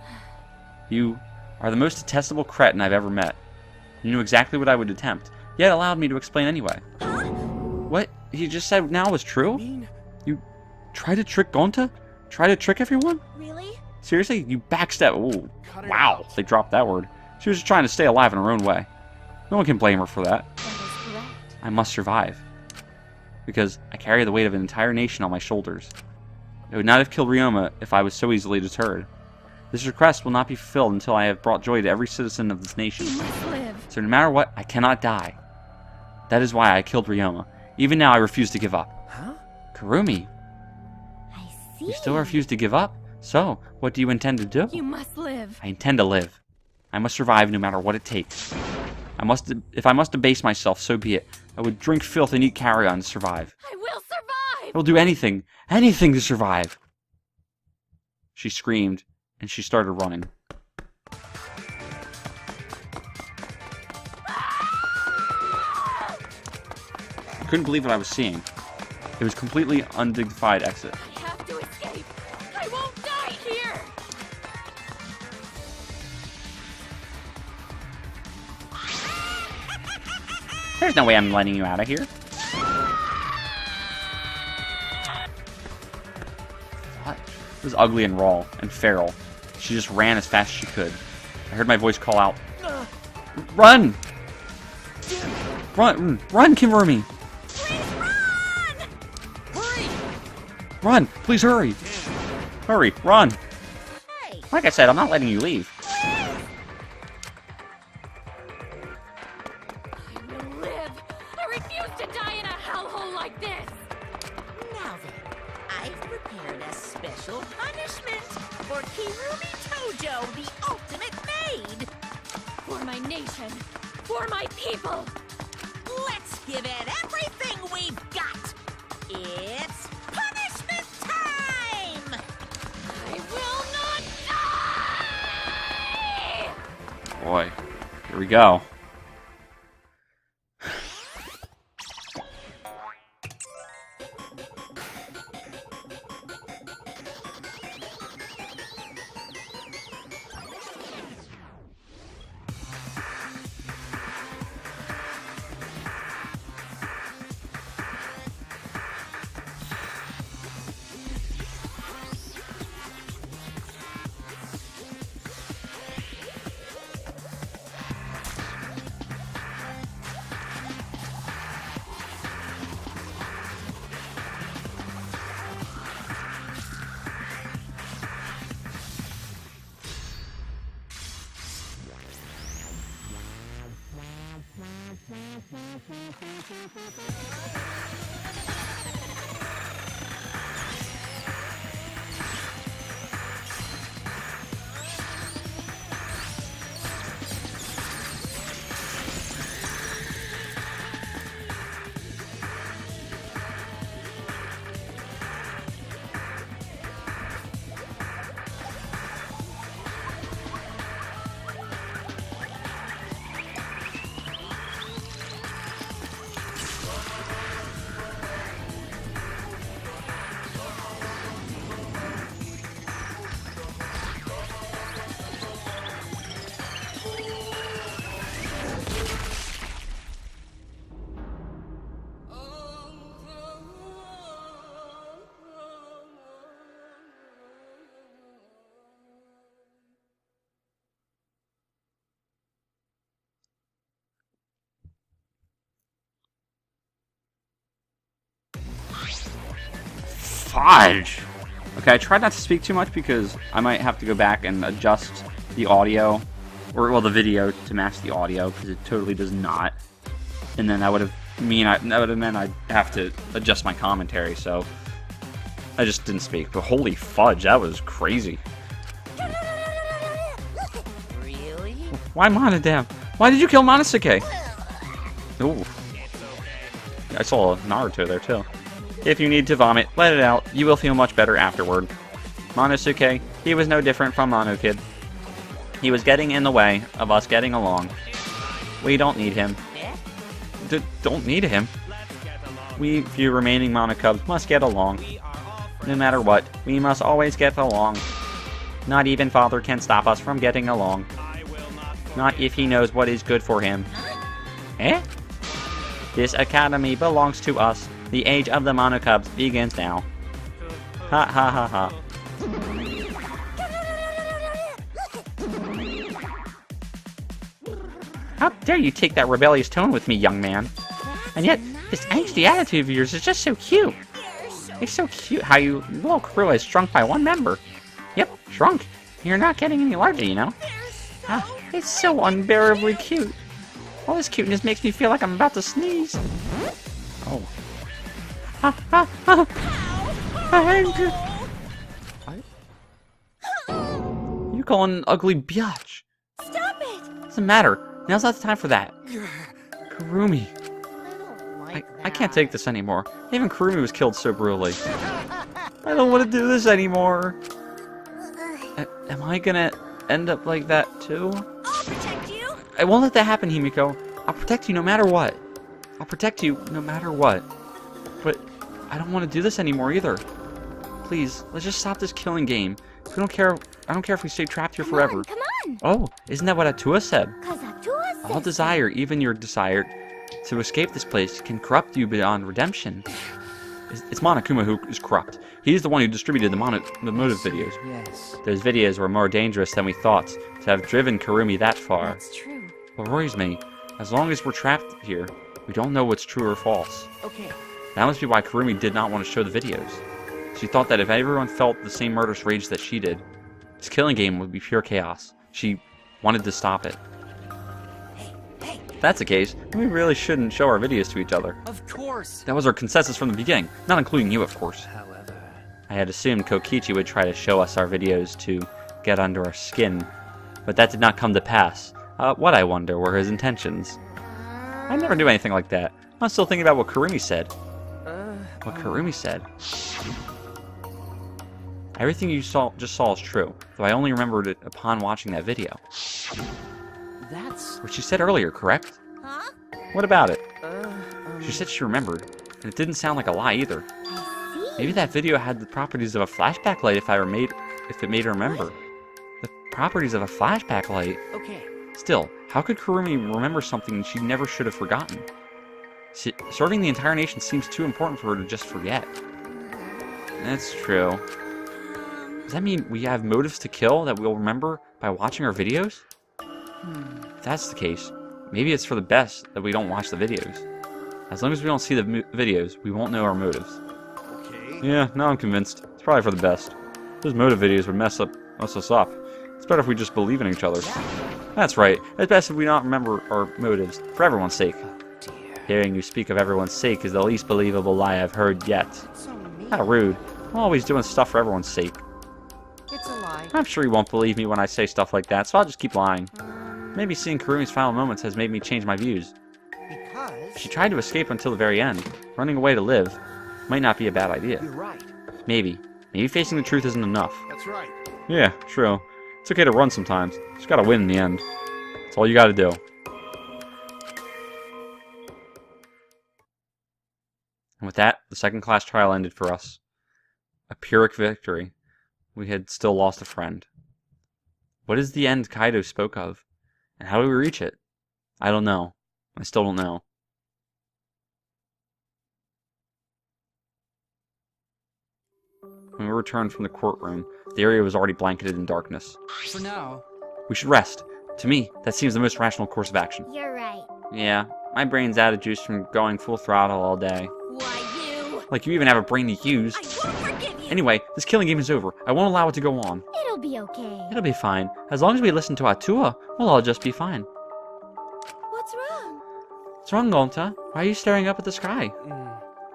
You are the most detestable cretin I've ever met. You knew exactly what I would attempt, yet allowed me to explain anyway. What he just said now was true? You try to trick Gonta? Try to trick everyone? really? Seriously? You backstab... Ooh, Cut it wow, out. they dropped that word. She was just trying to stay alive in her own way. No one can blame her for that. That is correct. I must survive. Because I carry the weight of an entire nation on my shoulders. I would not have killed Ryoma if I was so easily deterred. This request will not be fulfilled until I have brought joy to every citizen of this nation. You must live. So no matter what, I cannot die. That is why I killed Ryoma. Even now I refuse to give up. Huh? Kurumi, I see. you still refuse to give up? So, what do you intend to do? You must live. I intend to live. I must survive no matter what it takes. If I must debase myself, so be it. I would drink filth and eat carrion to survive. I will survive. I will do anything, anything to survive. She screamed, and she started running. I couldn't believe what I was seeing. It was completely undignified exit. I have to escape. I won't die here. There's no way I'm letting you out of here. What? It was ugly and raw and feral. She just ran as fast as she could. I heard my voice call out, "Run! Run! Run, Kimurumi! Run! Please hurry! Hurry! Run!" Hey, Like I said, I'm not letting you leave. I will live. I refuse to die in a hellhole like this. now then, I've prepared a special punishment for Kirumi Tojo, the ultimate maid. For my nation. For my people. Let's give it everything we've got. It's punishment time! boy. Here we go. Fudge! Okay, I tried not to speak too much because I might have to go back and adjust the audio, or well, the video to match the audio because it totally does not. And then that would have meant I'd have to adjust my commentary. So I just didn't speak. But holy fudge, that was crazy. Really? Why Monodam? Why did you kill Monosuke? Ooh. I saw Naruto there too. If you need to vomit, let it out. You will feel much better afterward. Monosuke, he was no different from Mono Kid. He was getting in the way of us getting along. We don't need him. Don't need him? We few remaining Mono Cubs must get along. No matter what, we must always get along. Not even Father can stop us from getting along. Not if he knows what is good for him. Eh? This academy belongs to us. The age of the Mono Cubs begins now. Ha ha ha ha. How dare you take that rebellious tone with me, young man? And yet, this angsty attitude of yours is just so cute. It's so cute how your little crew is shrunk by one member. Yep, shrunk. You're not getting any larger, you know. Ah, it's so unbearably cute. All this cuteness makes me feel like I'm about to sneeze. Oh. Ha ha ha! What? You calling an ugly biatch? Stop it! Doesn't matter. Now's not the time for that. Kurumi. I can't take this anymore. Even Kurumi was killed so brutally. I don't want to do this anymore. Am I gonna end up like that too? I'll protect you. I won't let that happen, Himiko. I'll protect you no matter what. I'll protect you no matter what. But I don't want to do this anymore either. Please, let's just stop this killing game. I don't care if we stay trapped here forever. Come on! Oh, isn't that what Atua said? 'Cause Atua says All desire, even your desire to escape this place, can corrupt you beyond redemption. It's Monokuma who is corrupt. He's the one who distributed the motive videos. Yes. Those videos were more dangerous than we thought to have driven Kurumi that far. That's true. What worries me, as long as we're trapped here, we don't know what's true or false. Okay. That must be why Kurumi did not want to show the videos. She thought that if everyone felt the same murderous rage that she did, this killing game would be pure chaos. She wanted to stop it. If that's the case, then we really shouldn't show our videos to each other. Of course. That was our consensus from the beginning, not including you, of course. However, I had assumed Kokichi would try to show us our videos to get under our skin, but that did not come to pass. What, I wonder, were his intentions? I never knew anything like that. I'm still thinking about what Kurumi said. What Kurumi said. Everything you just saw is true, though I only remembered it upon watching that video. That's... What she said earlier, correct? Huh? What about it? She said she remembered, and it didn't sound like a lie either. Maybe that video had the properties of a flashback light if it made her remember. The properties of a flashback light? Okay. Still, how could Kurumi remember something she never should have forgotten? Serving the entire nation seems too important for her to just forget. That's true. Does that mean we have motives to kill that we'll remember by watching our videos? If that's the case, maybe it's for the best that we don't watch the videos. As long as we don't see the videos, we won't know our motives. Okay. Yeah, now I'm convinced. It's probably for the best. Those motive videos would mess us up. It's better if we just believe in each other. That's right. It's best if we not remember our motives, for everyone's sake. Hearing you speak of everyone's sake is the least believable lie I've heard yet. How rude. I'm always doing stuff for everyone's sake. It's a lie. I'm sure you won't believe me when I say stuff like that, so I'll just keep lying. Maybe seeing Kurumi's final moments has made me change my views. Because... She tried to escape until the very end. Running away to live might not be a bad idea. You're right. Maybe. Maybe facing the truth isn't enough. That's right. Yeah, true. It's okay to run sometimes. Just gotta win in the end. That's all you gotta do. And with that, the second class trial ended for us. A Pyrrhic victory. We had still lost a friend. What is the end Kaido spoke of? And how do we reach it? I don't know. I still don't know. When we returned from the courtroom, the area was already blanketed in darkness. For now. We should rest. To me, that seems the most rational course of action. You're right. Yeah, my brain's out of juice from going full throttle all day. Why, you? Like you even have a brain to use. I won't forgive you. Anyway, this killing game is over. I won't allow it to go on. It'll be okay. It'll be fine. As long as we listen to Atua, we'll all just be fine. What's wrong? What's wrong, Gonta? Why are you staring up at the sky?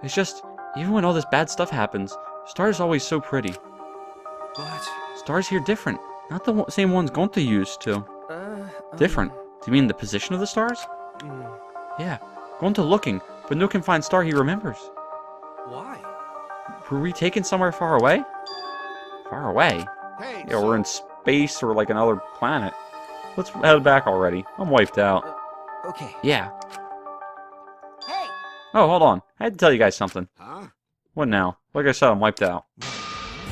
It's just, even when all this bad stuff happens, stars are always so pretty. But... Stars here different. Not the same ones Gonta used to. Different. Do you mean the position of the stars? Yeah. Gonta looking, but no confined star he remembers. Why? Were we taken somewhere far away? Far away? Hey, Yeah, we're in space or like another planet. Let's head back already. I'm wiped out. Okay. Yeah. Hey, Oh, hold on. I had to tell you guys something. Huh? What now? Like I said, I'm wiped out.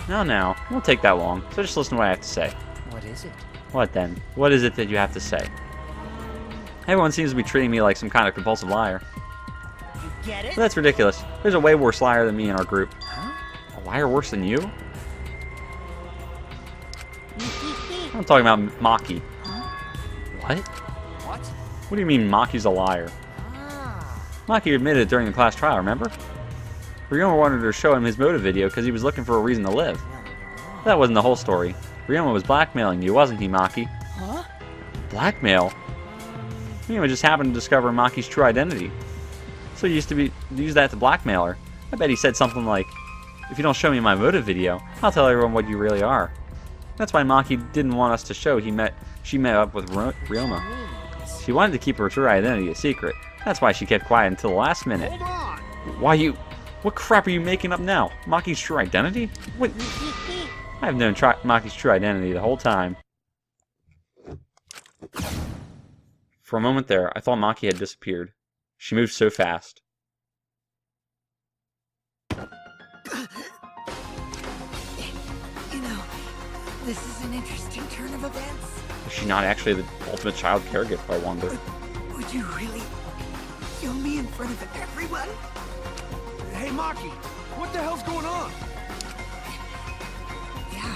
Now. It won't take that long, so just listen to what I have to say. What is it? What then? What is it that you have to say? Everyone seems to be treating me like some kind of compulsive liar. you get it? But that's ridiculous. There's a way worse liar than me in our group. Huh? A liar worse than you? I'm talking about Maki. What? What? What do you mean Maki's a liar? Maki admitted it during the class trial, remember? Ryoma wanted to show him his motive video because he was looking for a reason to live. That wasn't the whole story. Ryoma was blackmailing you, wasn't he, Maki? Huh? Blackmail? Ryoma just happened to discover Maki's true identity. So he used to use that to blackmail her. I bet he said something like, if you don't show me my motive video, I'll tell everyone what you really are. That's why Maki didn't want us to show she met up with Ryoma. She wanted to keep her true identity a secret. That's why she kept quiet until the last minute. Hold on. What crap are you making up now? Maki's true identity? What? I've known Maki's true identity the whole time. For a moment there, I thought Maki had disappeared. She moved so fast. You know, this is an interesting turn of events. Is she not actually the ultimate child care gift, I wonder? Would you really kill me in front of everyone? Hey, Maki, what the hell's going on? Yeah,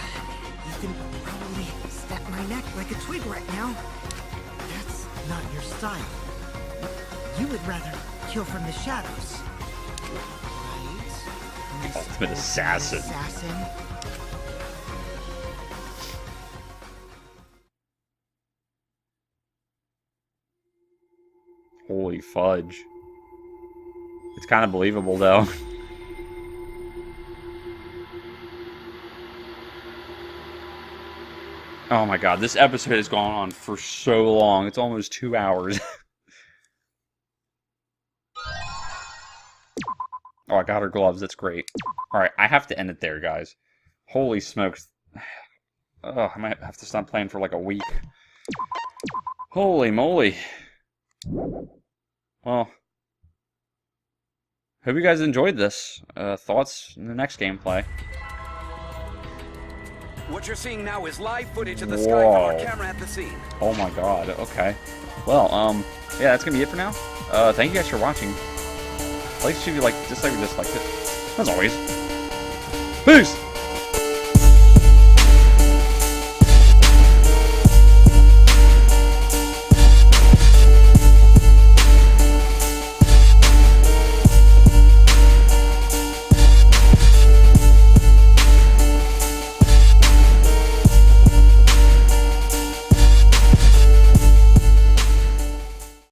you can probably snap my neck like a twig right now. That's not your style. You would rather kill from the shadows. Right? Ultimate assassin. Holy fudge. It's kind of believable, though. Oh my god, this episode has gone on for so long. It's almost 2 hours. Oh, I got her gloves. That's great. Alright, I have to end it there, guys. Holy smokes. Oh, I might have to stop playing for like a week. Holy moly. Well, hope you guys enjoyed this. Thoughts in the next gameplay. What you're seeing now is live footage of the sky from our camera at the scene. Oh my god, okay. Well, yeah, that's gonna be it for now. Thank you guys for watching. Like if you like, dislike or disliked it. As always. Peace!